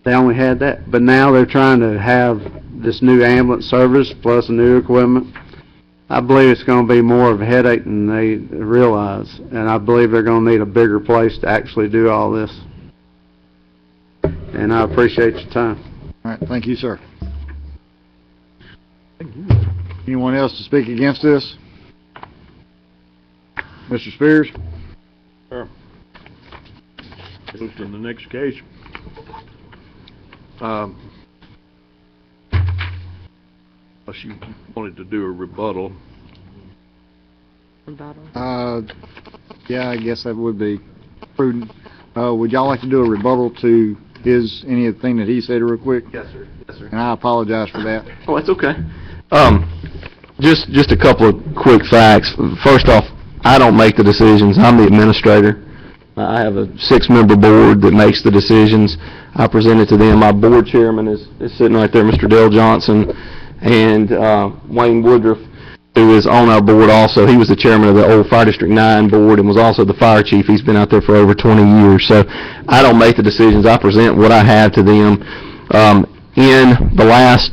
they only had that. But now they're trying to have this new ambulance service plus new equipment. I believe it's going to be more of a headache than they realize, and I believe they're going to need a bigger place to actually do all this. And I appreciate your time. All right, thank you, sir. Anyone else to speak against this? Mr. Spears? Sure. Goes to the next case. Unless you wanted to do a rebuttal. Yeah, I guess that would be prudent. Would y'all like to do a rebuttal to anything that he said real quick? Yes, sir. Yes, sir. And I apologize for that. Oh, that's okay. Just a couple of quick facts. First off, I don't make the decisions. I'm the administrator. I have a 6-member board that makes the decisions. I present it to them. My board chairman is sitting right there, Mr. Dale Johnson, and Wayne Woodruff, who is on our board also. He was the chairman of the old Fire District 9 board and was also the fire chief. He's been out there for over 20 years. So I don't make the decisions. I present what I have to them. In the last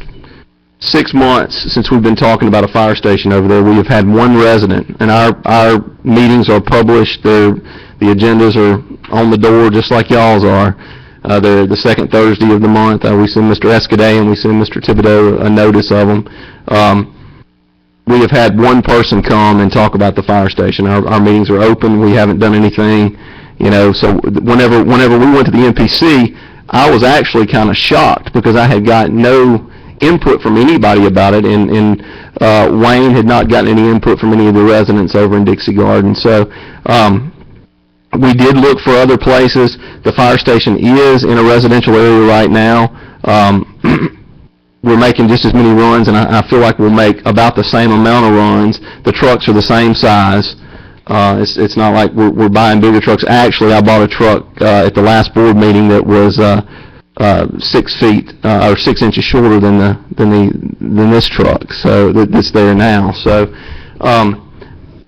6 months since we've been talking about a fire station over there, we have had one resident, and our meetings are published. The agendas are on the door just like y'all's are. They're the second Thursday of the month. We send Mr. Escaday and we send Mr. Thibodeau a notice of them. We have had one person come and talk about the fire station. Our meetings are open. We haven't done anything, so whenever we went to the MPC, I was actually kind of shocked because I had got no input from anybody about it, and Wayne had not gotten any input from any of the residents over in Dixie Garden. So we did look for other places. The fire station is in a residential area right now. We're making just as many runs, and I feel like we'll make about the same amount of runs. The trucks are the same size. It's not like we're buying bigger trucks. Actually, I bought a truck at the last board meeting that was 6 feet or 6 inches shorter than this truck. So that's there now. So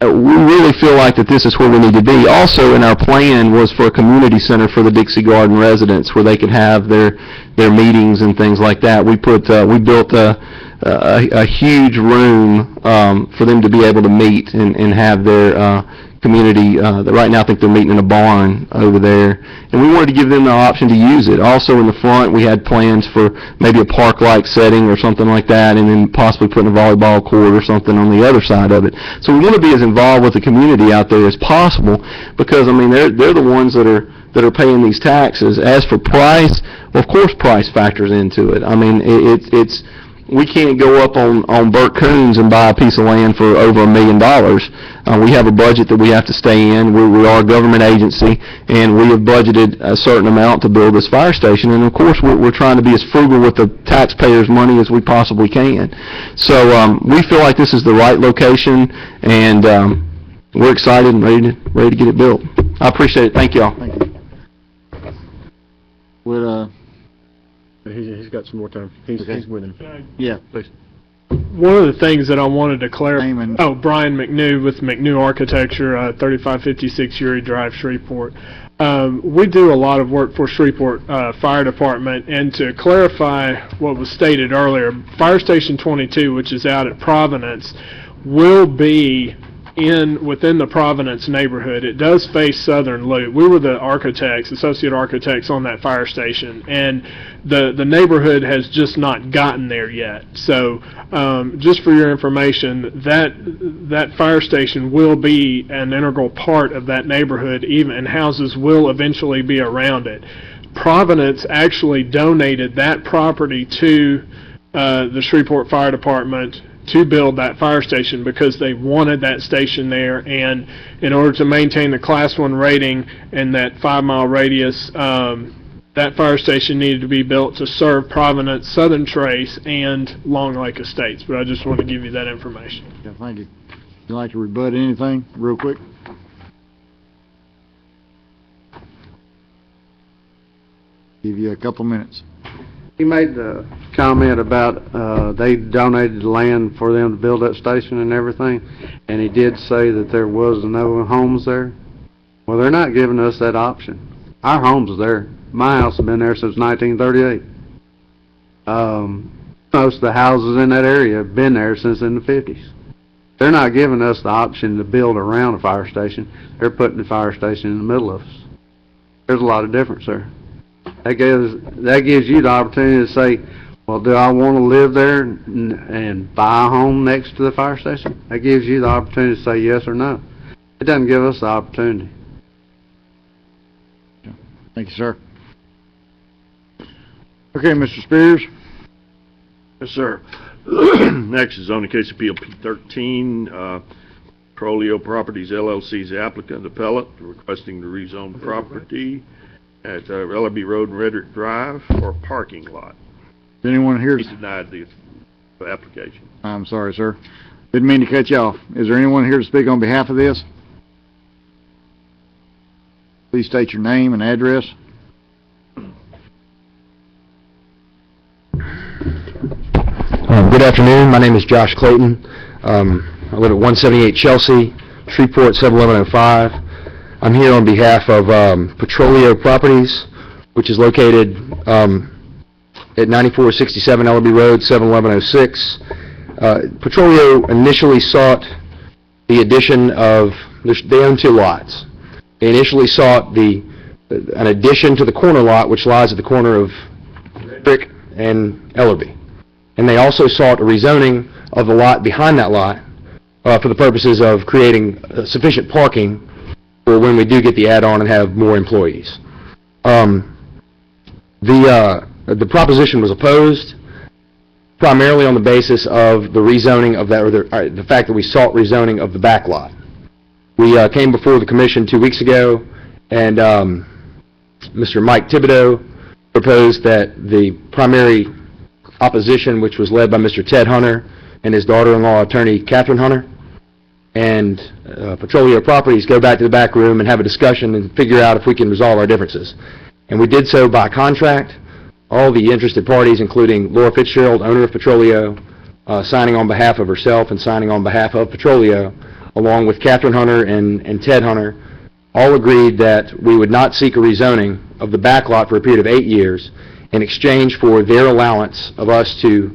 we really feel like that this is where we need to be. Also, in our plan was for a community center for the Dixie Garden residents where they could have their meetings and things like that. We built a huge room for them to be able to meet and have their community. Right now I think they're meeting in a barn over there, and we wanted to give them the option to use it. Also in the front we had plans for maybe a park-like setting or something like that, and then possibly putting a volleyball court or something on the other side of it. So we want to be as involved with the community out there as possible, because I mean they're the ones that are paying these taxes. As for price, well, of course price factors into it. I mean it's we can't go up on Burt Coons and buy a piece of land for over $1 million. We have a budget that we have to stay in. We are a government agency, and we have budgeted a certain amount to build this fire station. And of course, we're trying to be as frugal with the taxpayers' money as we possibly can. So we feel like this is the right location, and we're excited and ready to get it built. I appreciate it. Thank y'all. Thank you. He's got some more time. He's with him. Yeah, please. One of the things that I wanted to clarify, Brian McNew with McNew Architecture, 3556 Uri Drive, Shreveport. We do a lot of work for Shreveport Fire Department, and to clarify what was stated earlier, Fire Station 22, which is out at Providence, will be within the Providence neighborhood. It does face Southern Loop. We were the architects, associate architects on that fire station, and the neighborhood has just not gotten there yet. So just for your information, that fire station will be an integral part of that neighborhood, and houses will eventually be around it. Providence actually donated that property to the Shreveport Fire Department to build that fire station because they wanted that station there, and in order to maintain the Class 1 rating and that 5-mile radius, that fire station needed to be built to serve Providence, Southern Trace, and Long Lake Estates. But I just want to give you that information. Yeah, thank you. Would you like to rebut anything real quick? Give you a couple minutes. He made the comment about they donated the land for them to build that station and everything, and he did say that there was no homes there. Well, they're not giving us that option. Our homes are there. My house has been there since 1938. Most of the houses in that area have been there since in the 50s. They're not giving us the option to build around a fire station. They're putting the fire station in the middle of us. There's a lot of difference there. That gives you the opportunity to say, well, do I want to live there and buy a home next to the fire station? That gives you the opportunity to say yes or no. It doesn't give us the opportunity. Thank you, sir. Okay, Mr. Spears. Yes, sir. Next is zoning case appeal P13. Troleo Properties LLC's applicant appellate requesting to rezone property at Ellerby Road and Redrick Drive for a parking lot. Is anyone here? He denied the application. I'm sorry, sir. Didn't mean to cut you off. Is there anyone here to speak on behalf of this? Please state your name and address. Good afternoon. My name is Josh Clayton. I live at 178 Chelsea, Shreveport 71105. I'm here on behalf of Petroleo Properties, which is located at 9467 Ellerby Road, 71106. Petroleo initially sought the addition of, they own 2 lots. They initially sought an addition to the corner lot, which lies at the corner of Redrick and Ellerby. And they also sought a rezoning of the lot behind that lot for the purposes of creating sufficient parking for when we do get the add-on and have more employees. The proposition was opposed primarily on the basis of the rezoning of that, or the fact that we sought rezoning of the back lot. We came before the commission 2 weeks ago, and Mr. Mike Thibodeau proposed that the primary opposition, which was led by Mr. Ted Hunter and his daughter-in-law, attorney Catherine Hunter, and Petroleo Properties go back to the back room and have a discussion and figure out if we can resolve our differences. And we did so by contract. All the interested parties, including Laura Fitzgerald, owner of Petroleo, signing on behalf of herself and signing on behalf of Petroleo, along with Catherine Hunter and Ted Hunter, all agreed that we would not seek a rezoning of the back lot for a period of 8 years in exchange for their allowance of us to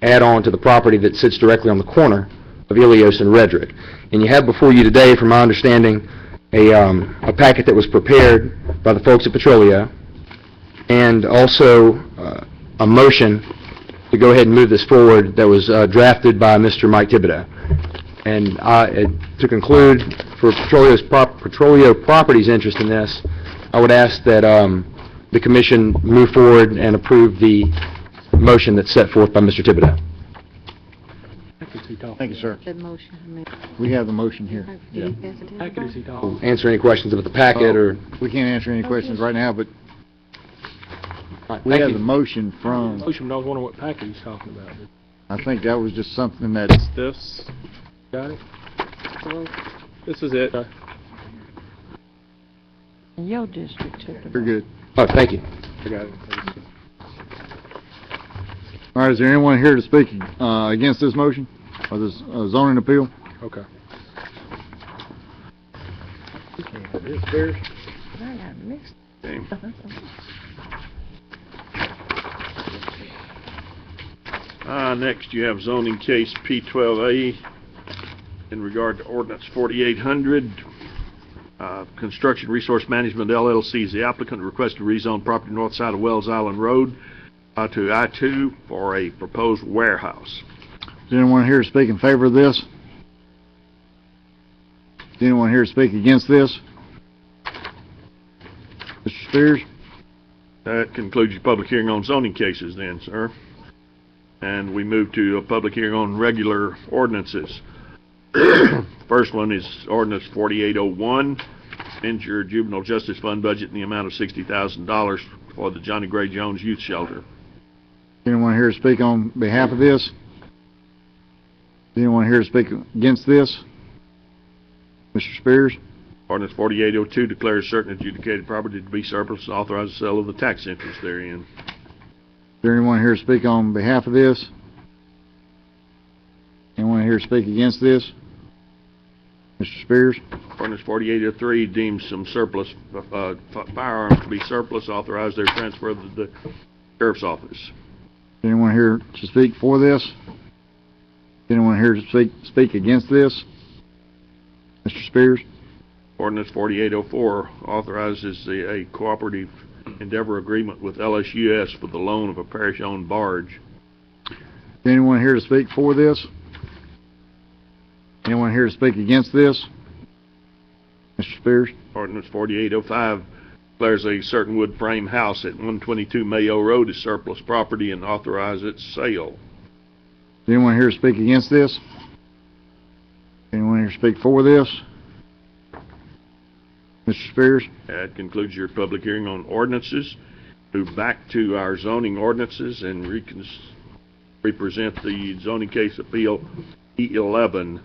add on to the property that sits directly on the corner of Ilios and Redrick. And you have before you today, from my understanding, a packet that was prepared by the folks at Petroleo, and also a motion to go ahead and move this forward that was drafted by Mr. Mike Thibodeau. And to conclude, for Petroleo Properties' interest in this, I would ask that the commission move forward and approve the motion that's set forth by Mr. Thibodeau. Thank you, sir. That motion. We have the motion here. Yeah. Answer any questions about the packet, or we can't answer any questions right now, but we thank have you. the motion from. Motion, but I was wondering what packet he's talking about. I think that was just something that. This. Got it? This is it. Your district took it. You're good. Oh, thank you. I got it. All right, is there anyone here to speak against this motion or this zoning appeal? Okay. I got mixed. Next you have zoning case P12A, In regard to ordinance 4800, Construction Resource Management LLC is the applicant, request to rezone property north side of Wells Island Road to I-2 for a proposed warehouse. Is anyone here to speak in favor of this? Is anyone here to speak against this? Mr. Spears? That concludes your public hearing on zoning cases then, sir. And we move to a public hearing on regular ordinances. First one is ordinance 4801, amend your juvenile justice fund budget in the amount of $60,000 for the Johnny Gray Jones Youth Shelter. Anyone here to speak on behalf of this? Anyone here to speak against this? Mr. Spears? Ordinance 4802 declares certain adjudicated property to be surplus and authorizes the sale of the tax interest therein. Is there anyone here to speak on behalf of this? Anyone here to speak against this? Mr. Spears? Ordinance 4803 deems some surplus firearms to be surplus, authorize their transfer to the sheriff's office. Is anyone here to speak for this? Anyone here to speak against this? Mr. Spears? Ordinance 4804 authorizes a cooperative endeavor agreement with LSUS for the loan of a parish-owned barge. Is anyone here to speak for this? Anyone here to speak against this? Mr. Spears? Ordinance 4805 declares a certain wood frame house at 122 Mayo Road as surplus property and authorizes its sale. Is anyone here to speak against this? Anyone here to speak for this? Mr. Spears? That concludes your public hearing on ordinances. Move back to our zoning ordinances and represent the zoning case appeal E11.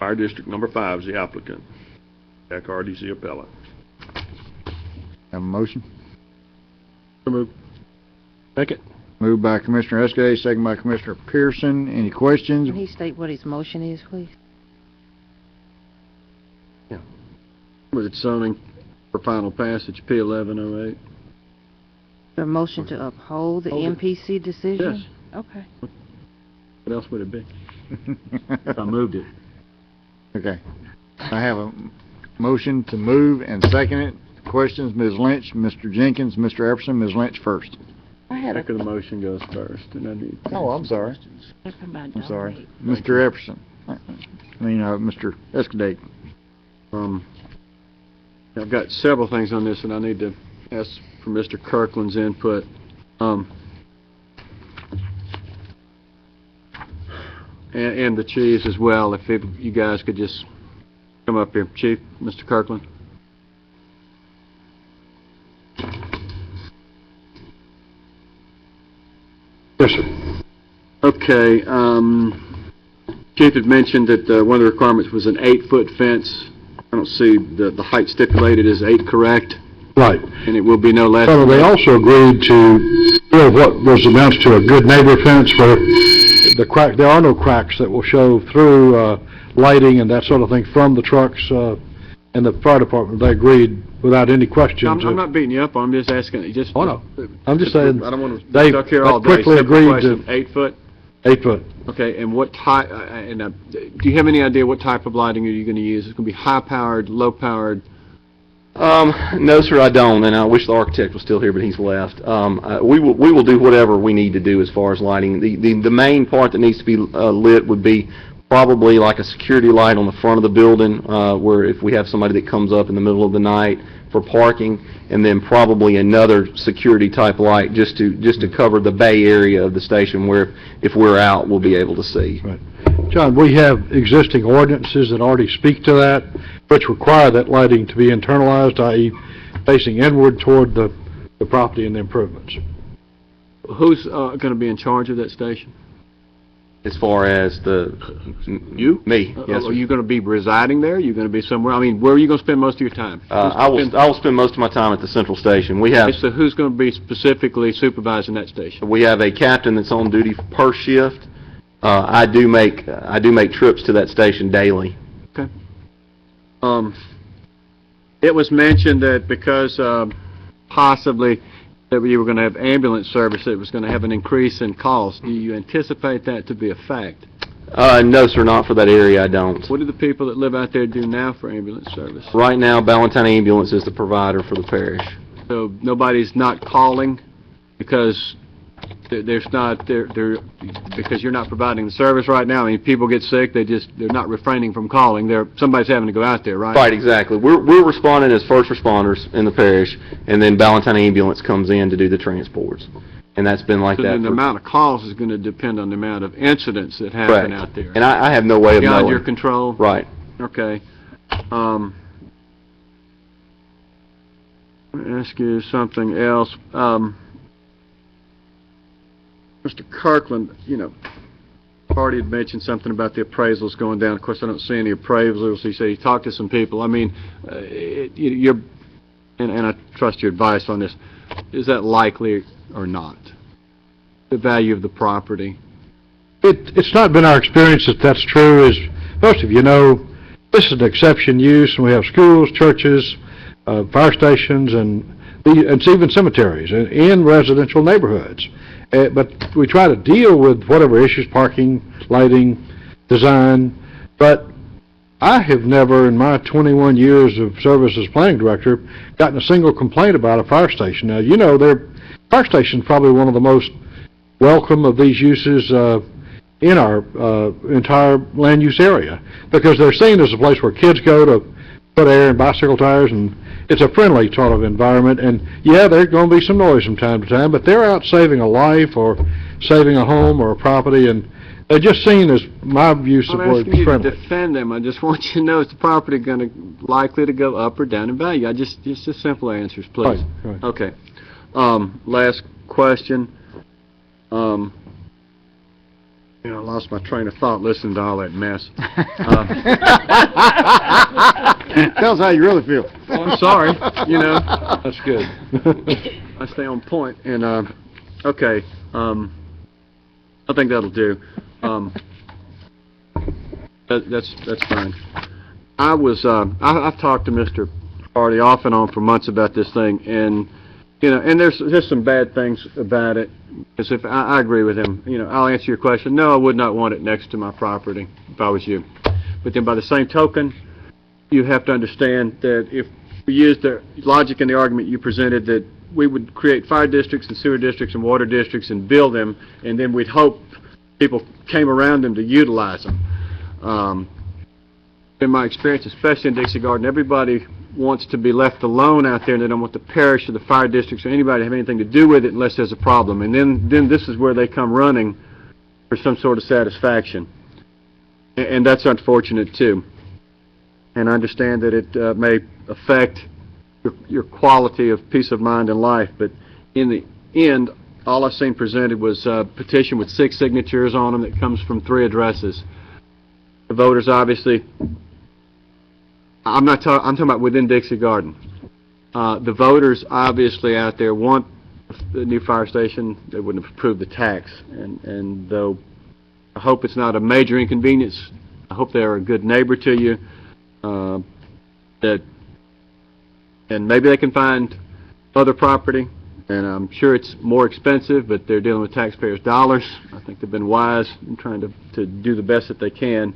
Fire District Number 5 is the applicant. Jack Hardy is the appellant. Have a motion? So moved. Second. Moved by Commissioner Escudé, second by Commissioner Pearson. Any questions? Can he state what his motion is, please? Was it zoning for final passage, P1108? The motion to uphold the Hold it. MPC decision? Yes. Okay. What else would it be? I moved it. Okay. I have a motion to move and second it. Questions, Ms. Lynch, Mr. Jenkins, Mr. Epperson, Ms. Lynch first. I had a... Second motion goes first, and I need... Oh, I'm sorry. I'm sorry. Mr. Epperson. Mr. Escudé. I've got several things on this, and I need to ask for Mr. Kirkland's input. And the chiefs as well, if you guys could just come up here. Chief, Mr. Kirkland. Yes, sir. Okay, Chief had mentioned that one of the requirements was an 8-foot fence. I don't see the height stipulated as 8, correct? Right. And it will be no less Well, than they also agreed to build what was announced to a good neighbor fence where there are no cracks that will show through lighting and that sort of thing from the trucks and the fire department. They agreed without any questions. I'm not beating you up. I'm just asking. Oh, no. I'm just saying I don't want to they be stuck here all day. quickly Simple agreed question. to 8 foot? 8 foot. Okay, and what type, do you have any idea what type of lighting are you going to use? Is it going to be high-powered, low-powered? No, sir, I don't, and I wish the architect was still here, but he's left. We will do whatever we need to do as far as lighting. The main part that needs to be lit would be probably like a security light on the front of the building, where if we have somebody that comes up in the middle of the night for parking, and then probably another security type light just to cover the bay area of the station where if we're out, we'll be able to see. Right. John, we have existing ordinances that already speak to that, which require that lighting to be internalized, i.e. facing inward toward the property and the improvements. Who's going to be in charge of that station? As far as You? Me, yes, sir. Are you going to be residing there? Are you going to be somewhere? I mean, where are you going to spend most of your time? I will spend most of my time at the central station. We have So who's going to be specifically supervising that station? we have a captain that's on duty per shift. I do make trips to that station daily. Okay. It was mentioned that because possibly that you were going to have ambulance service, it was going to have an increase in cost. Do you anticipate that to be a fact? No, sir, not for that area, I don't. What do the people that live out there do now for ambulance service? Right now, Ballantyne Ambulance is the provider for the parish. So nobody's not calling because there's not, because you're not providing the service right now? I mean, people get sick, they're not refraining from calling. Somebody's having to go out there, right? Right, exactly. We're responding as first responders in the parish, and then Ballantyne Ambulance comes in to do the transports. And that's been like So that then the amount of calls is going to depend on the amount of incidents that happen out there. And I have no way of knowing. Beyond your control? Right. Okay. Let me ask you something else. Mr. Kirkland, Party had mentioned something about the appraisals going down. Of course, I don't see any appraisals. He said he talked to some people. I mean, and I trust your advice on this. Is that likely or not? The value of the property? It's not been our experience that that's true. As most of you know, this is an exception use, and we have schools, churches, fire stations, and even cemeteries in residential neighborhoods. But we try to deal with whatever issues, parking, lighting, design. But I have never, in my 21 years of service as planning director, gotten a single complaint about a fire station. Now, fire station's probably one of the most welcome of these uses in our entire land use area, because they're seen as a place where kids go to put air in bicycle tires, and it's a friendly sort of environment. And yeah, there's going to be some noise from time to time, but they're out saving a life or saving a home or a property, and they're just seen as, my use of I'm word, asking you friendly. to defend them. I just want you to know, is the property likely to go up or down in value? Just simple answers, please. Right. Okay. Last question. I lost my train of thought listening to all that mess. Tell us how you really feel. Oh, I'm sorry. That's good. I stay on point. And okay. I think that'll do. That's fine. I've talked to Mr. Hardy off and on for months about this thing, and and there's some bad things about it. Because if I agree with him, I'll answer your question. No, I would not want it next to my property if I was you. But then by the same token, you have to understand that if we use the logic and the argument you presented, that we would create fire districts and sewer districts and water districts and build them, and then we'd hope people came around them to utilize them. In my experience, especially in Dixie Garden, everybody wants to be left alone out there, and they don't want the parish or the fire districts or anybody to have anything to do with it unless there's a problem. And then this is where they come running for some sort of satisfaction. And that's unfortunate, too. And I understand that it may affect your quality of peace of mind in life, but in the end, all I've seen presented was a petition with 6 signatures on them that comes from 3 addresses. The voters obviously, I'm talking about within Dixie Garden. The voters obviously out there want the new fire station. They wouldn't have approved the tax, and though I hope it's not a major inconvenience, I hope they're a good neighbor to you. And maybe they can find other property, and I'm sure it's more expensive, but they're dealing with taxpayers' dollars. I think they've been wise in trying to do the best that they can.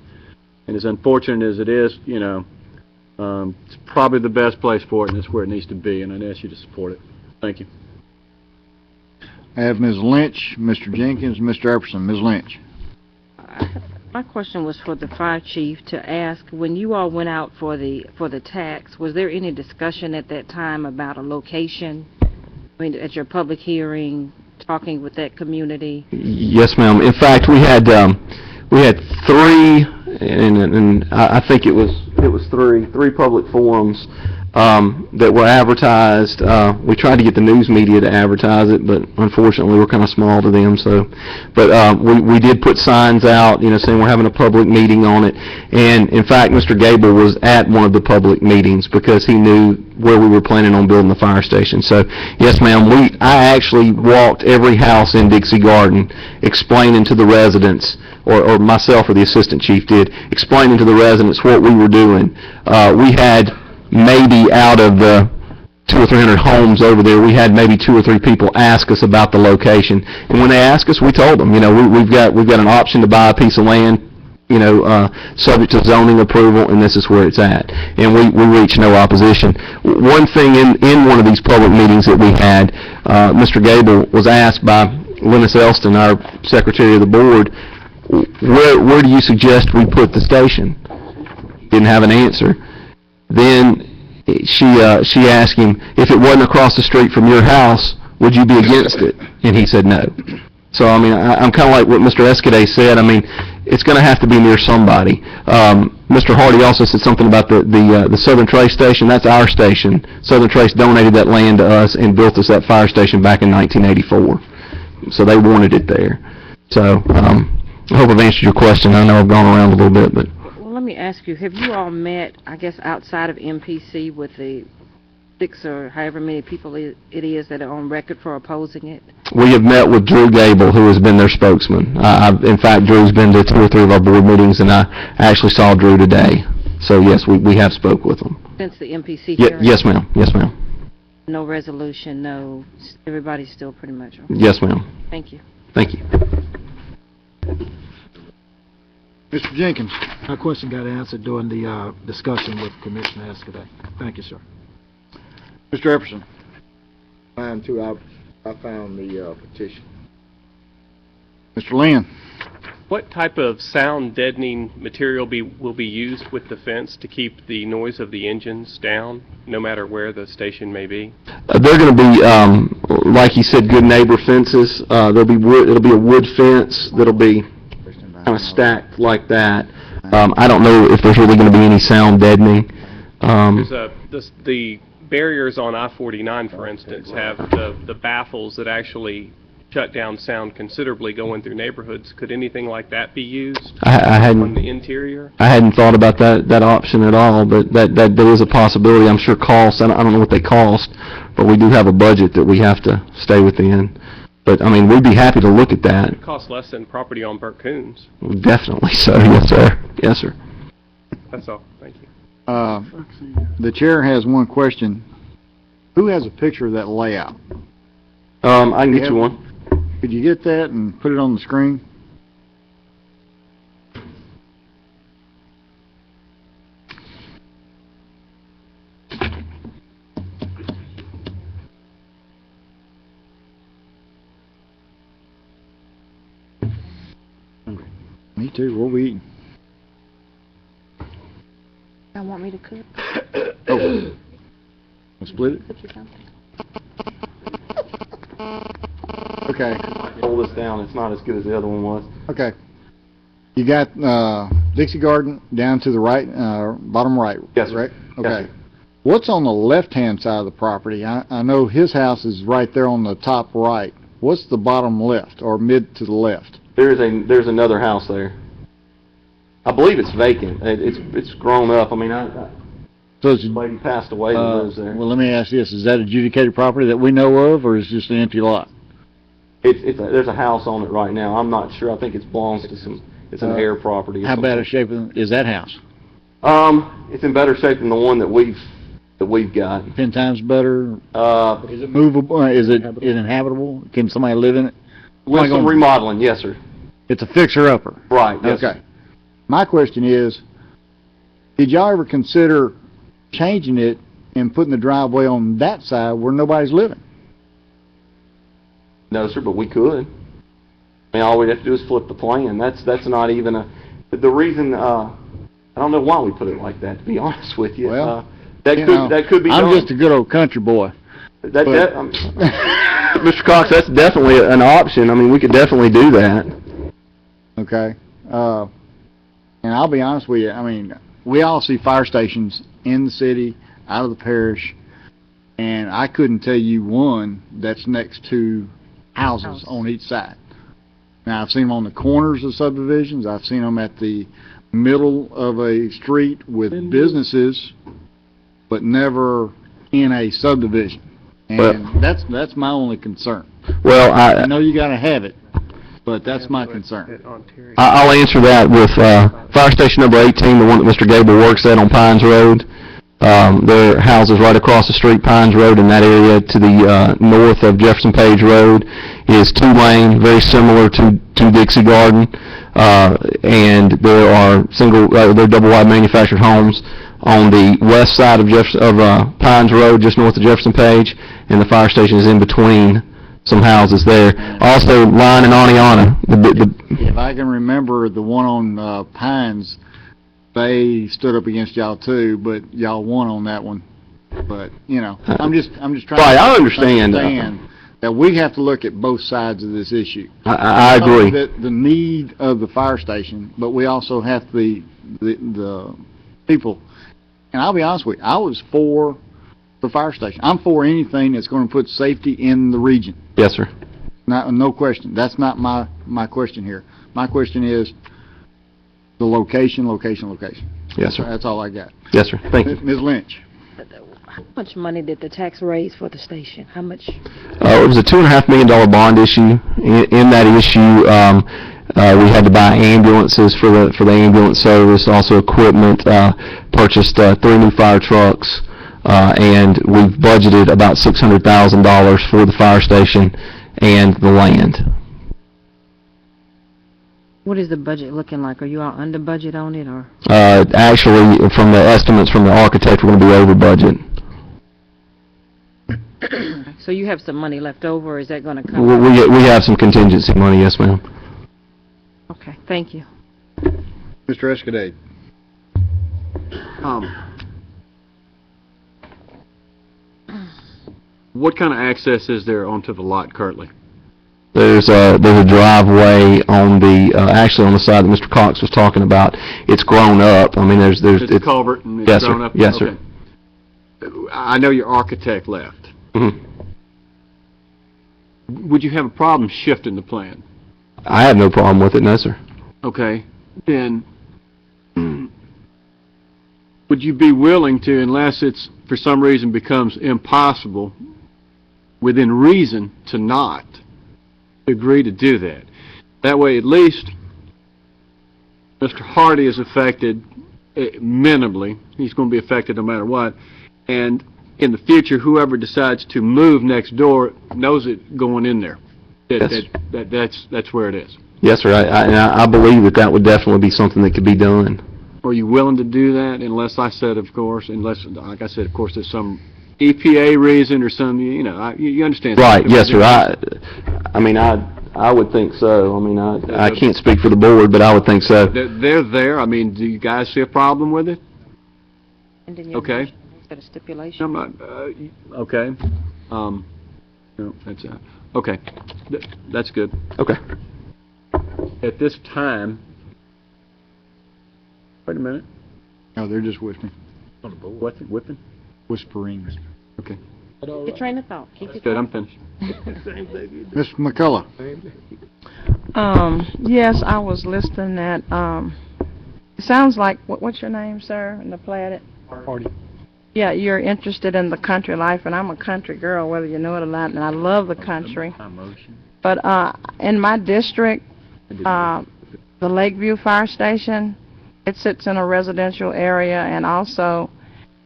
And as unfortunate as it is, it's probably the best place for it, and it's where it needs to be, and I'd ask you to support it. Thank you. I have Ms. Lynch, Mr. Jenkins, Mr. Epperson. Ms. Lynch. My question was for the fire chief to ask, when you all went out for the tax, was there any discussion at that time about a location? I mean, at your public hearing, talking with that community? Yes, ma'am. In fact, we had 3, and I think it was 3 public forums that were advertised. We tried to get the news media to advertise it, but unfortunately we're kind of small to them. But we did put signs out, saying we're having a public meeting on it. And in fact, Mr. Gable was at one of the public meetings because he knew where we were planning on building the fire station. So yes, ma'am, I actually walked every house in Dixie Garden explaining to the residents, or myself or the assistant chief did, explaining to the residents what we were doing. We had maybe out of the 200 or 300 homes over there, we had maybe 2 or 3 people ask us about the location. And when they asked us, we told them, we've got an option to buy a piece of land subject to zoning approval, and this is where it's at. And we reached no opposition. One thing in one of these public meetings that we had, Mr. Gable was asked by Linus Elston, our secretary of the board, where do you suggest we put the station? Didn't have an answer. Then she asked him, if it wasn't across the street from your house, would you be against it? And he said no. So, I mean, I'm kind of like what Mr. Escudé said. I mean, it's going to have to be near somebody. Mr. Hardy also said something about the Southern Trace station. That's our station. Southern Trace donated that land to us and built us that fire station back in 1984. So they wanted it there. So, I hope I've answered your question. I know I've gone around a little bit, but... Well, let me ask you, have you all met, I guess, outside of MPC with the 6 or however many people it is that are on record for opposing it? We have met with Drew Gable, who has been their spokesman. In fact, Drew's been to 2 or 3 of our board meetings, and I actually saw Drew today. So, yes, we have spoke with them. Since the MPC hearing? Yes, ma'am. Yes, ma'am. No resolution, no, everybody's still pretty much... Yes, ma'am. Thank you. Thank you. Mr. Jenkins. My question got answered during the discussion with Commissioner Escudé. Thank you, sir. Mr. Epperson. Mine too, I found the petition. Mr. Lynn. What type of sound deadening material will be used with the fence to keep the noise of the engines down, no matter where the station may be? They're going to be, like you said, good neighbor fences. There'll be wood. It'll be a wood fence that'll be kind of stacked like that. I don't know if there's really going to be any sound deadening. The barriers on I-49, for instance, have the baffles that actually shut down sound considerably going through neighborhoods. Could anything like that be used on the interior? I hadn't thought about that option at all, but that there is a possibility. I'm sure costs, I don't know what they cost, but we do have a budget that we have to stay within. But, I mean, we'd be happy to look at that. It costs less than property on Burt Coons. Definitely so, yes, sir. Yes, sir. That's all. Thank you. The chair has one question. Who has a picture of that layout? I can get you one. Could you get that and put it on the screen? Me too. What are we eating? I want me to cook. Oh. We'll split it? Cook you something. Okay. Hold this down. It's not as good as the other one was. Okay. You got Dixie Garden down to the right, bottom right, yes, sir. right? Yes, Okay. sir. What's on the left-hand side of the property? I know his house is right there on the top right. What's the bottom left or mid to the left? There's another house there. I believe it's vacant. It's grown up. I mean, So it's, lady passed away that lives there. well, let me ask this. Is that adjudicated property that we know of, or is it just an empty lot? There's a house on it right now. I'm not sure. I think it belongs to it's an heir property. How bad a shape is that house? It's in better shape than the one that we've got. 10 times better? Is it movable? Is it inhabitable? Can somebody live in it? With some remodeling, yes, sir. It's a fixer-upper? Right, yes, okay. sir. My question is, did y'all ever consider changing it and putting the driveway on that side where nobody's living? No, sir, but we could. I mean, all we'd have to do is flip the plan. That's not even the reason, I don't know why we put it like that, to be honest with you. Well, that could be done. I'm just a good old country boy. Mr. Cox, that's definitely an option. I mean, we could definitely do that. Okay. And I'll be honest with you, I mean, we all see fire stations in the city, out of the parish, and I couldn't tell you one that's next to houses on each side. Now, I've seen them on the corners of subdivisions. I've seen them at the middle of a street with businesses, but never in a subdivision. And that's my only concern. Well, I know you got to have it, but that's my concern. I'll answer that with fire station number 18, the one that Mr. Gable works at on Pines Road. Their house is right across the street, Pines Road, in that area to the north of Jefferson Page Road is 2-lane, very similar to Dixie Garden. and there are there are double-wide manufactured homes on the west side of Pines Road, just north of Jefferson Page, and the fire station is in between some houses there. Also, Line and Aniana. If I can remember, the one on Pines, they stood up against y'all too, but y'all won on that one. But I'm just trying Right, to I understand that we have to look at both sides of this issue. I agree. The need of the fire station, but we also have the people. And I'll be honest with you, I was for the fire station. I'm for anything that's going to put safety in the region. Yes, sir. No question. That's not my question here. My question is the location. Yes, sir. That's all I got. Yes, sir. Thank you. Ms. Lynch. How much money did the tax raise for the station? How much? It was a $2.5 million bond issue. In that issue, we had to buy ambulances for the ambulance service, also equipment, purchased 3 new fire trucks, and we've budgeted about $600,000 for the fire station and the land. What is the budget looking like? Are you all under budget on it, or? Actually, from the estimates from the architect, we're going to be over budget. So you have some money left over, or is that going to come? We have some contingency money, yes, ma'am. Okay, thank you. Mr. Escadade. What kind of access is there onto the lot currently? There's a driveway on actually on the side that Mr. Cox was talking about. It's grown up. I mean, it's a culvert and it's yes, grown sir. up? Yes, okay. sir. I know your architect left. Mm-hmm. Would you have a problem shifting the plan? I have no problem with it, no, sir. Okay. Then, would you be willing to, unless it's for some reason becomes impossible, within reason, to not agree to do that? That way, at least, Mr. Hardy is affected minimally. He's going to be affected no matter what. And in the future, whoever decides to move next door knows it going in there. That's where it is. Yes, sir. I believe that would definitely be something that could be done. Are you willing to do that? Unless, like I said, of course, there's some EPA reason or some, you understand. Right. Yes, sir. I mean, I would think so. I mean, I can't speak for the board, but I would think so. They're there. I mean, do you guys see a problem with it? Okay. Is that a stipulation? I'm not, okay. No, that's okay. That's good. Okay. At this time, wait a minute. No, they're just whispering. What's it, whipping? Whispering. Okay. Your train of thought. Keep it good. I'm finished. Ms. McCullough. Yes, I was listening at, it sounds like, what's your name, sir, in the planet? Party. Yeah, you're interested in the country life, and I'm a country girl, whether you know it or not, and I love the country. But in my district, the Lakeview Fire Station, it sits in a residential area, and also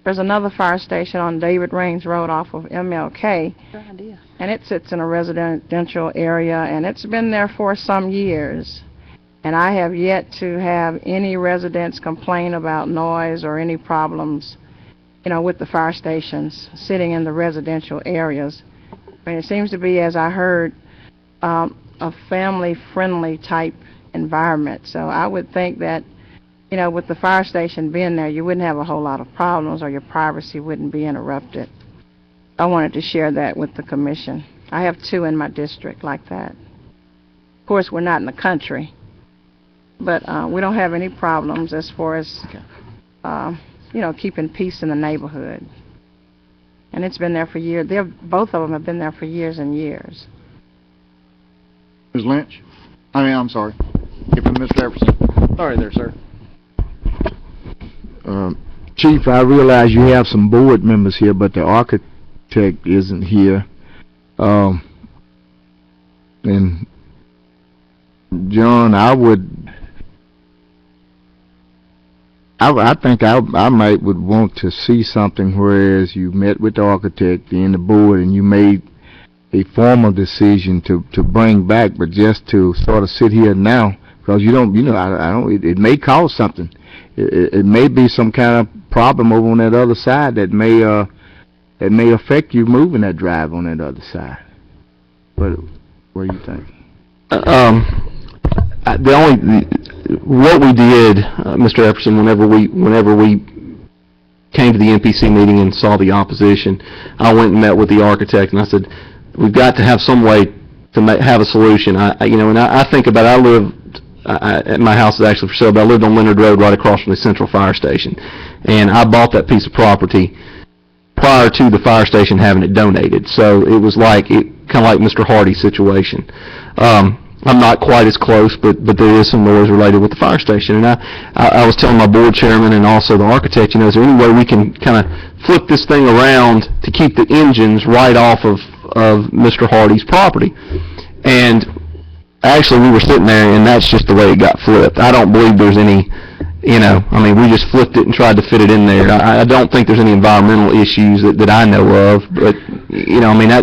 there's another fire station on David Raines Road off of MLK, Good idea. and it sits in a residential area, and it's been there for some years. And I have yet to have any residents complain about noise or any problems, with the fire stations sitting in the residential areas. I mean, it seems to be, as I heard, a family-friendly type environment. So I would think that, with the fire station being there, you wouldn't have a whole lot of problems or your privacy wouldn't be interrupted. I wanted to share that with the commission. I have 2 in my district like that. Of course, we're not in the country, but we don't have any problems as far as, keeping peace in the neighborhood. And it's been there for years. Both of them have been there for years and years. Ms. Lynch? I'm sorry. Mr. Jefferson. Sorry there, sir. Chief, I realize you have some board members here, but the architect isn't here. And John, I think I might would want to see something whereas you met with the architect and the board and you made a formal decision to bring back, but just to sort of sit here now Because I don't, it may cause something. It may be some kind of problem over on that other side that may affect you moving that drive on that other side. What do you think? What we did, Mr. Epperson, whenever we came to the NPC meeting and saw the opposition, I went and met with the architect and I said, we've got to have some way to have a solution. I think about my house is actually for sale, but I lived on Leonard Road right across from the Central Fire Station. And I bought that piece of property prior to the fire station having it donated. So it was kind of like Mr. Hardy's situation. I'm not quite as close, but there is some noise related with the fire station. And I was telling my board chairman and also the architect, is there any way we can kind of flip this thing around to keep the engines right off of Mr. Hardy's property? And actually, we were sitting there, and that's just the way it got flipped. I don't believe there's any, we just flipped it and tried to fit it in there. I don't think there's any environmental issues that I know of, but,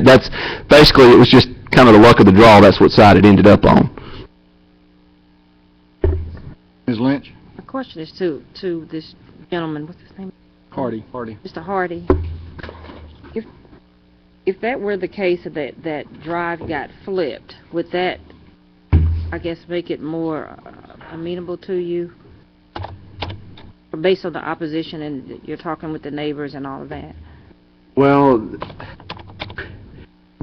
that's basically, it was just kind of the luck of the draw. That's what side it ended up on. Ms. Lynch? My question is to this gentleman, what's his name? Hardy. Mr. Hardy. If that were the case that drive got flipped, would that, I guess, make it more amenable to you? Or based on the opposition and you're talking with the neighbors and all of that? Well,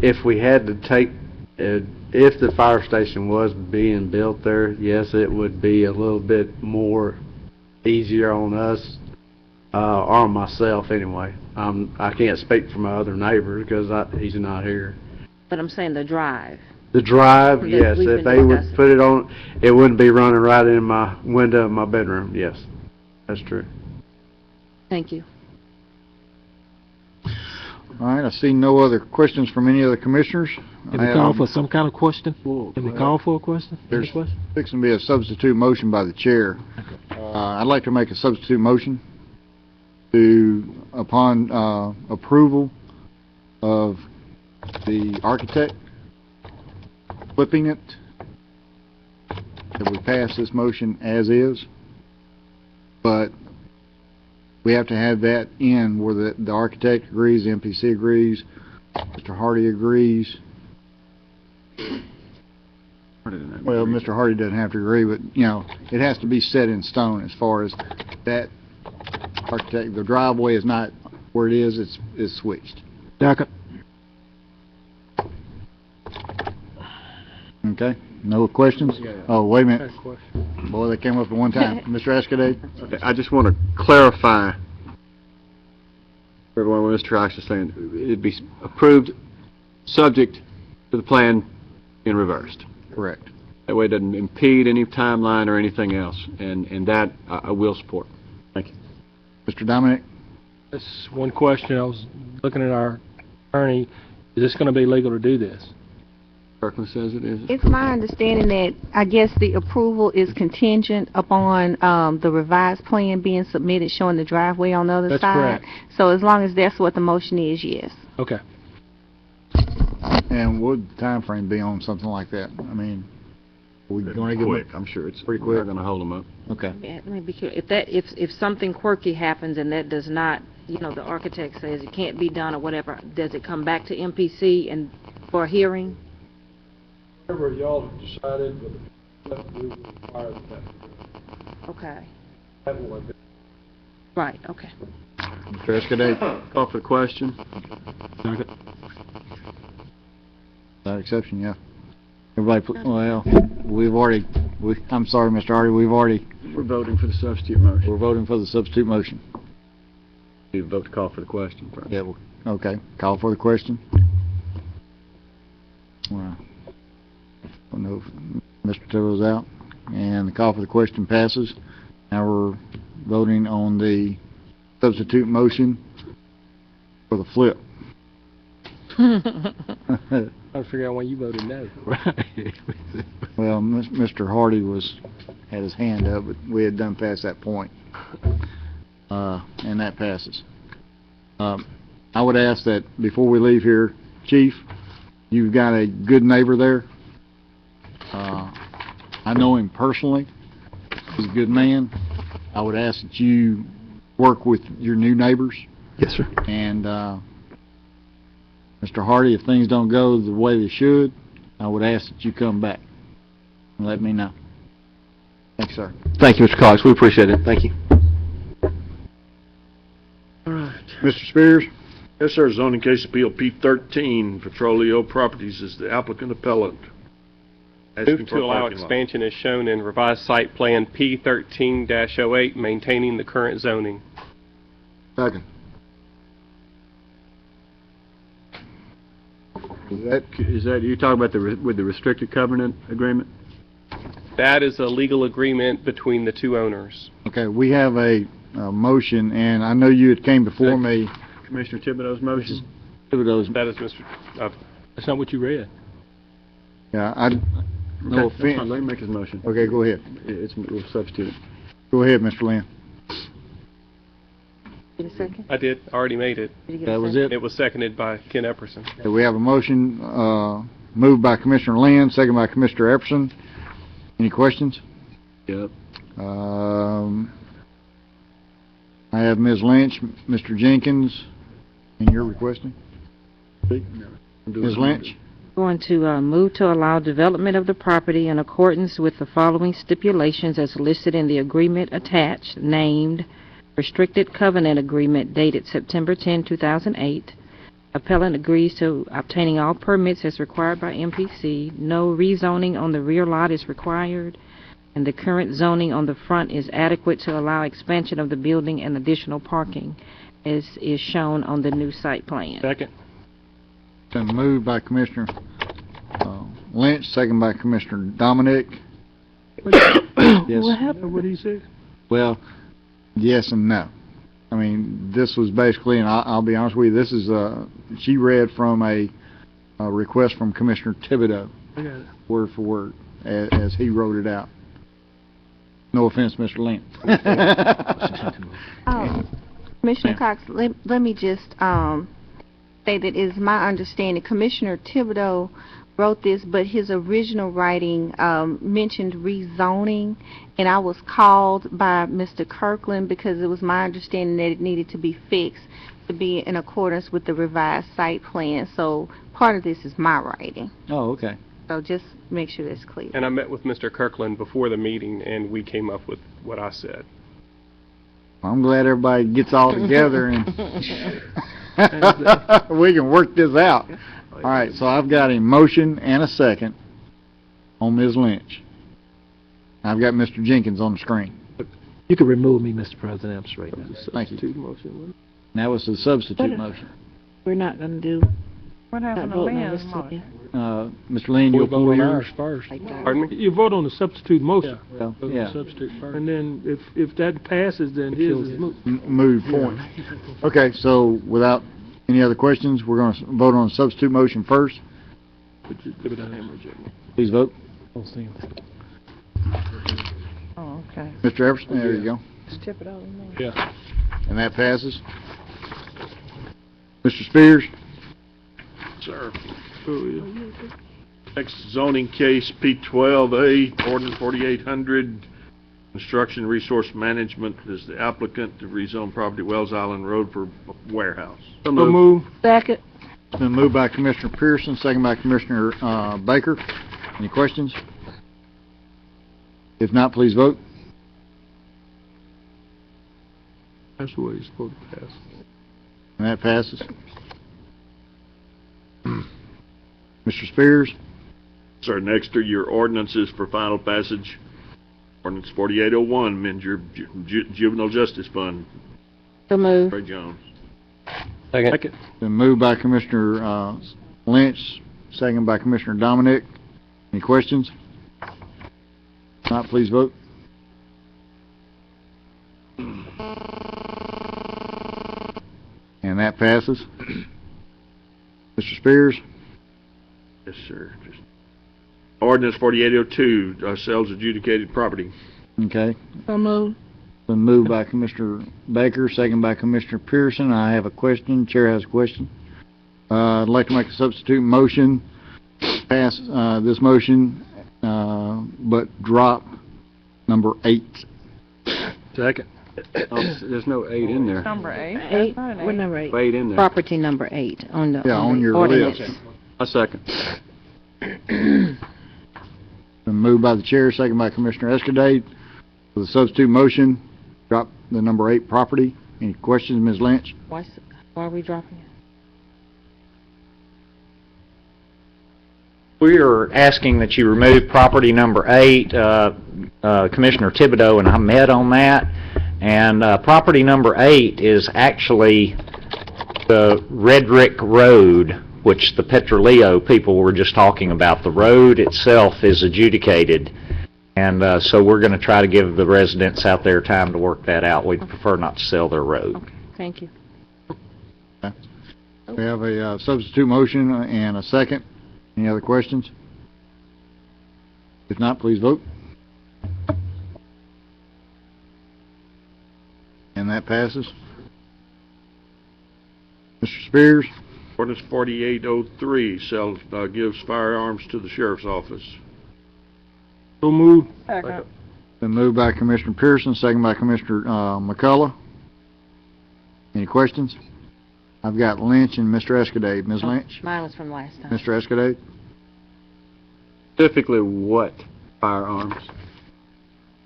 if we had to take, if the fire station was being built there, yes, it would be a little bit more easier on us, or myself anyway. I can't speak for my other neighbor because he's not here. But I'm saying the drive. The drive, That yes, we've if been they would discussing. put it on, it wouldn't be running right in my window of my bedroom, yes, that's true. Thank you. All right, I see no other questions from any of the commissioners. Can we call for some kind of question? Can we call for a question? There's Any question? fixing to be a substitute motion by the chair. I'd like to make a substitute motion upon approval of the architect flipping it, that we pass this motion as is, but we have to have that in where the architect agrees, the MPC agrees, Mr. Hardy agrees. Well, Mr. Hardy doesn't have to agree, but, it has to be set in stone as far as that architect. The driveway is not where it is, it's switched. Second. Okay, no questions? Oh, wait a I had minute. a question. Boy, they came up at one time. Mr. Escudade? Okay, I just want to clarify for everyone what Mr. Cox is saying. It'd be approved subject to the plan in reversed. Correct. That way it doesn't impede any timeline or anything else, and that I will support. Thank you. Mr. Dominic? That's one question. I was looking at our attorney. Is this going to be legal to do this? Kirkland says it is. It's my understanding that, I guess, the approval is contingent upon the revised plan being submitted showing the driveway on the other That's side. correct. So as long as that's what the motion is, yes. Okay. And what would the timeframe be on something like that? I mean, are we going to give Quick, it? I'm sure it's Pretty We're quick. not going to hold them up. Okay. Yeah, let me be clear. If something quirky happens and that does not, the architect says it can't be done or whatever, does it come back to MPC and for a hearing? Whatever y'all have decided, but we require that. Okay. That will be. Right, okay. Mr. Escudade? Call for the question. Without exception, yeah. Everybody, I'm sorry, Mr. Hardy, We're voting for the substitute motion. we're voting for the substitute motion. You vote to call for the question first. Yeah, okay. Call for the question. Well, I know Mr. Tillow's out, and the call for the question passes. Now we're voting on the substitute motion for the flip. Trying to figure out why you voted no. Well, Mr. Hardy had his hand up, but we had done past that point. And that passes. I would ask that before we leave here, Chief, you've got a good neighbor there. I I know him personally. He's a good man. I would ask that you work with your new neighbors. Yes, sir. And, Mr. Hardy, if things don't go the way they should, I would ask that you come back and let me know. Thanks, sir. Thank you, Mr. Cox. We appreciate it. Thank you. Mr. Spears? Yes, sir. Zoning case appeal P13, Petroleo Properties is the applicant appellant. Asking Move for to a allow parking lot. expansion as shown in revised site plan P13-08, maintaining the current zoning. Second. Is that, you talking about with the restricted covenant agreement? That is a legal agreement between the two owners. Okay, we have a motion, and I know you had came before me. Commissioner Thibodeau's motion? Thibodeau's. That is Mr. That's not what you read. Yeah, no Okay, that's fine. offense. Let him make his motion. Okay, go ahead. We'll substitute it. Go ahead, Mr. Lynn. Get a second? I did, already made it. Did you get a That was second? it? It was seconded by Ken Epperson. Okay, we have a motion, moved by Commissioner Lynn, second by Commissioner Epperson. Any questions? Yep. I have Ms. Lynch, Mr. Jenkins, and you're requesting? Ms. Lynch? Going to move to allow development of the property in accordance with the following stipulations as listed in the agreement attached, named Restricted Covenant Agreement dated September 10, 2008. Appellant agrees to obtaining all permits as required by MPC. No rezoning on the rear lot is required, and the current zoning on the front is adequate to allow expansion of the building and additional parking, as is shown on the new site plan. Second. Been moved by Commissioner Lynch, second by Commissioner Dominic. Yes. What happened? What did he say? Well, yes and no. I mean, this was basically, and I'll be honest with you, this is, she read from a request from Commissioner Thibodeau, I got it. word for word, as he wrote it out. No offense, Mr. Lynn. Commissioner Cox, let me just say that it is my understanding Commissioner Thibodeau wrote this, but his original writing mentioned rezoning, and I was called by Mr. Kirkland because it was my understanding that it needed to be fixed to be in accordance with the revised site plan. So part of this is my writing. Oh, okay. So just make sure that's clear. And I met with Mr. Kirkland before the meeting, and we came up with what I said. I'm glad everybody gets all together and we can work this out. All right, so I've got a motion and a second on Ms. Lynch. I've got Mr. Jenkins on the screen. You can remove me, Mr. President. I'm straight now. Thank you. That was the substitute motion. We're not going to do... What happened to voting on Lynn's this motion? Mr. Lynn, you'll vote pull on yours. ours first. Pardon me? You vote on the substitute motion. Well, Vote on yeah. the substitute first. And then if that passes, then his is moot. Move point. Okay, so without any other questions, we're going to vote on the substitute motion first. Please vote. Oh, okay. Mr. Everson, there you go. Just tip it over. Yeah. And that passes. Mr. Spears? Sir. Next zoning case, P12A, ordinance 4800, Construction Resource Management is the applicant to rezone property Wells Island Road for warehouse. So move. Second. It's been moved by Commissioner Pearson, second by Commissioner Baker. Any questions? If not, please vote. That's the way it's supposed to pass. And that passes. Mr. Spears? Sir, next are your ordinances for final passage. Ordinance 4801, amend your Juvenile Justice Fund. So move. Ray Jones. Second. Been moved by Commissioner Lynch, second by Commissioner Dominic. Any questions? If not, please vote. And that passes. Mr. Spears? Yes, sir. Ordinance 4802, sales adjudicated property. Okay. So move. Been moved by Commissioner Baker, second by Commissioner Pearson. I have a question. Chair has a question. I'd like to make a substitute motion. Pass this motion but drop number 8. Second. There's no 8 in there. Number 8. Eight, what number 8? 8 in there. Property number 8 on the, Yeah, on the your ordinance. list. A second. Been moved by the chair, second by Commissioner Escudate. For the substitute motion, drop the number 8 property. Any questions, Ms. Lynch? Why are we dropping it? We are asking that you remove property number 8. Commissioner Thibodeau and I met on that. And property number 8 is actually the Redrick Road, which the Petroleo people were just talking about. The road itself is adjudicated. And so we're going to try to give the residents out there time to work that out. We'd prefer not to sell their road. Okay, thank you. We have a substitute motion and a second. Any other questions? If not, please vote. And that passes. Mr. Spears? Ordinance 4803 gives firearms to the sheriff's office. So moved. Second. Been moved by Commissioner Pearson, second by Commissioner McCullough. Any questions? I've got Lynch and Mr. Escudate. Ms. Lynch? Mine was from last time. Mr. Escudate? Specifically what firearms?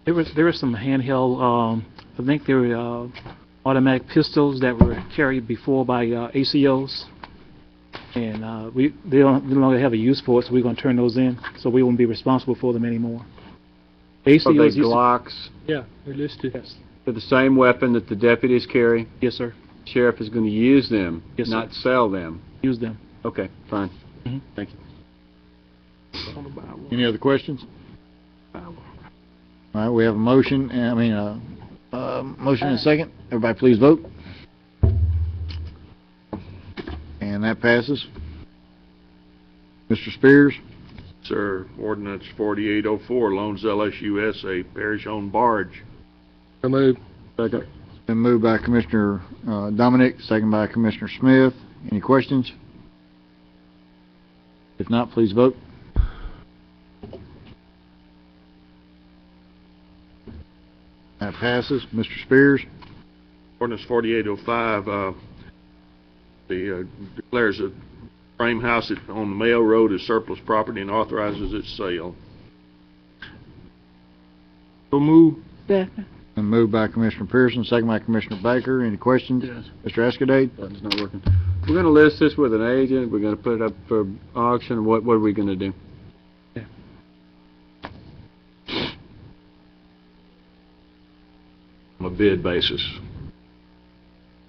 There were some handheld, I think they were automatic pistols that were carried before by ACOs. And they don't no longer have a use for it, so we're going to turn those in, so we won't be responsible for them anymore. ACOs Are they used to- Glocks? Yeah, they're listed. Yes. They're the same weapon that the deputies carry? Yes, sir. Sheriff is going to use them, Yes, sir. not sell them. Use them. Okay, fine. Mhm. Thank you. Any other questions? All right, we have a motion, motion and a second. Everybody please vote. And that passes. Mr. Spears? Sir, ordinance 4804 loans LSUS a parish-owned barge. So moved. Second. Been moved by Commissioner Dominic, second by Commissioner Smith. Any questions? If not, please vote. That passes. Mr. Spears? Ordinance 4805 declares a frame house on the Mayo Road as surplus property and authorizes its sale. So moved. Second. Been moved by Commissioner Pearson, second by Commissioner Baker. Any questions? Yes. Mr. Escudate? Button's not working. We're going to list this with an agent. We're going to put it up for auction. What are we going to do? On a bid basis.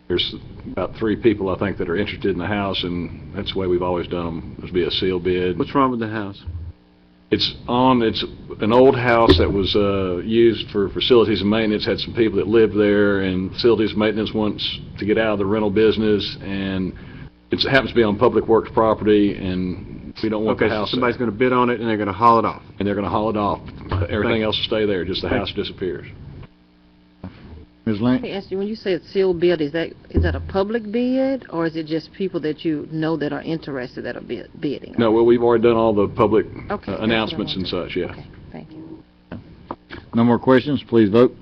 There's about 3 people, I think, that are interested in the house, and that's the way we've always done them. There's be a sealed bid. What's wrong with the house? It's an old house that was used for facilities and maintenance, had some people that lived there, and facilities and maintenance wants to get out of the rental business, and it happens to be on public works property, and we don't want the house so somebody's going to bid on it, and they're going to haul it off. And they're going to haul it off. Everything else will stay there, just the house disappears. Ms. Lynch? Let me ask you, when you say it's sealed bid, is that a public bid, or is it just people that you know that are interested that are bidding? No, well, we've already done all the public Okay, that's what I announcements and wanted. such, yeah. Okay, thank you. No more questions? Please vote.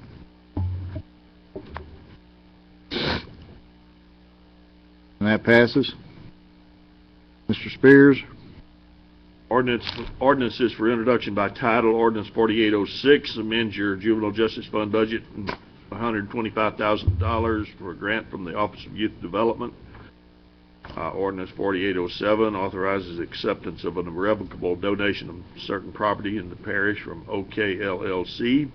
And that passes. Mr. Spears? Ordinances for introduction by title. Ordinance 4806 amends your juvenile justice fund budget $125,000 for a grant from the Office of Youth Development. Ordinance 4807 authorizes acceptance of an irrevocable donation of certain property in the parish from OK LLC.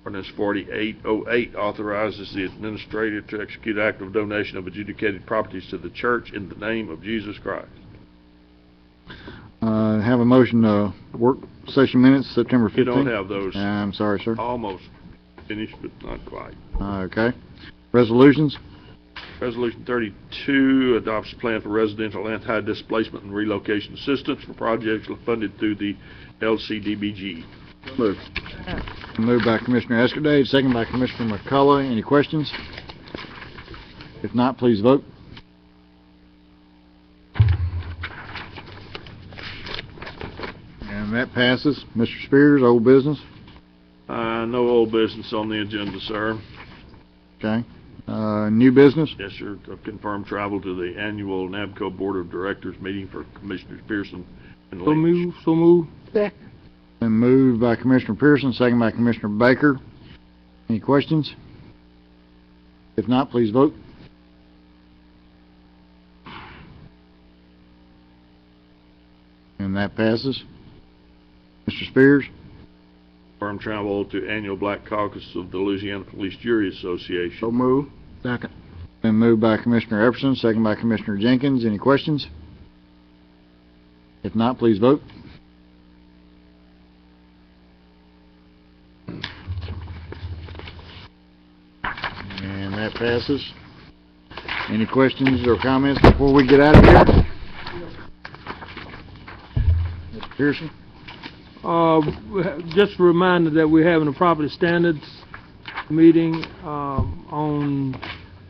Ordinance 4808 authorizes the administrator to execute act of donation of adjudicated properties to the church in the name of Jesus Christ. Have a motion to work session minutes, September 15th. You don't have those. I'm sorry, sir. Almost finished, but not quite. Okay. Resolutions? Resolution 32 adopts a plan for residential anti-displacement and relocation assistance for projects funded through the LCDBG. Move. Moved by Commissioner Escudate, second by Commissioner McCullough. Any questions? If not, please vote. And And that passes. Mr. Spears, old business? No old business on the agenda, sir. Okay. New business? Yes, sir. I've confirmed travel to the annual NABCO Board of Directors meeting for Commissioners Pearson and Lynch. So move. Been moved by Commissioner Pearson, second by Commissioner Baker. Any questions? If not, please vote. And that passes. Mr. Spears? Confirmed travel to annual Black Caucus of the Louisiana Police Jury Association. So move. Second. Been moved by Commissioner Epperson, second by Commissioner Jenkins. Any questions? If not, please vote. And that passes. Any questions or comments before we get out of here? Mr. Pearson? Just a reminder that we're having a property standards meeting on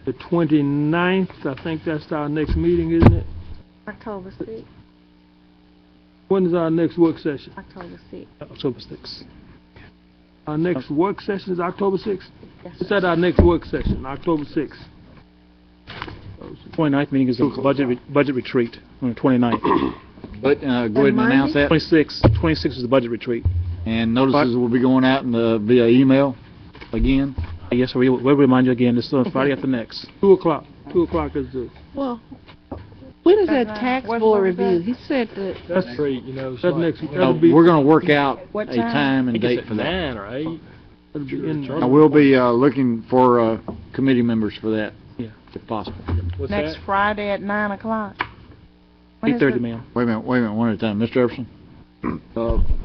the 29th. I think that's our next meeting, isn't it? October 6th. When is our next work session? October 6th. October 6th. Our next work session is October 6th? Yes. Is that our next work session, October 6th? 29th meeting is a budget retreat on the 29th. But, go ahead and announce that. 26 is the budget retreat. And notices will be going out in via email again? Yes, sir, we'll remind you again, this is Friday after next. 2 o'clock. 2 o'clock is the... Well, when is that tax board review? He said that... That's great, you know. That next, we're gonna work out a time and date for that. 9 or 8. That'll be in... I will be, looking for, committee members for that. Yeah. If possible. What's Next that? Friday at 9 o'clock. 8:30, ma'am. Wait a minute, one at a time. Mr. Epperson?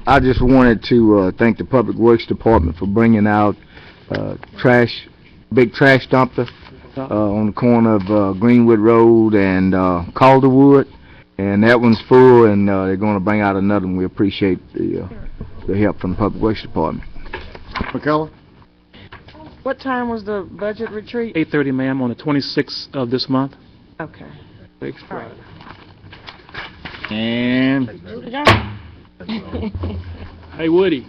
I just wanted to thank the Public Works Department for bringing out big trash dumper on the corner of Greenwood Road and Calderwood, and that one's full, and they're going to bring out another one. We appreciate the help from the Public Works Department. McCullough? What time was the budget retreat? 8:30, ma'am, on the 26th of this month. Okay. Next Friday. And... Hey, Woody.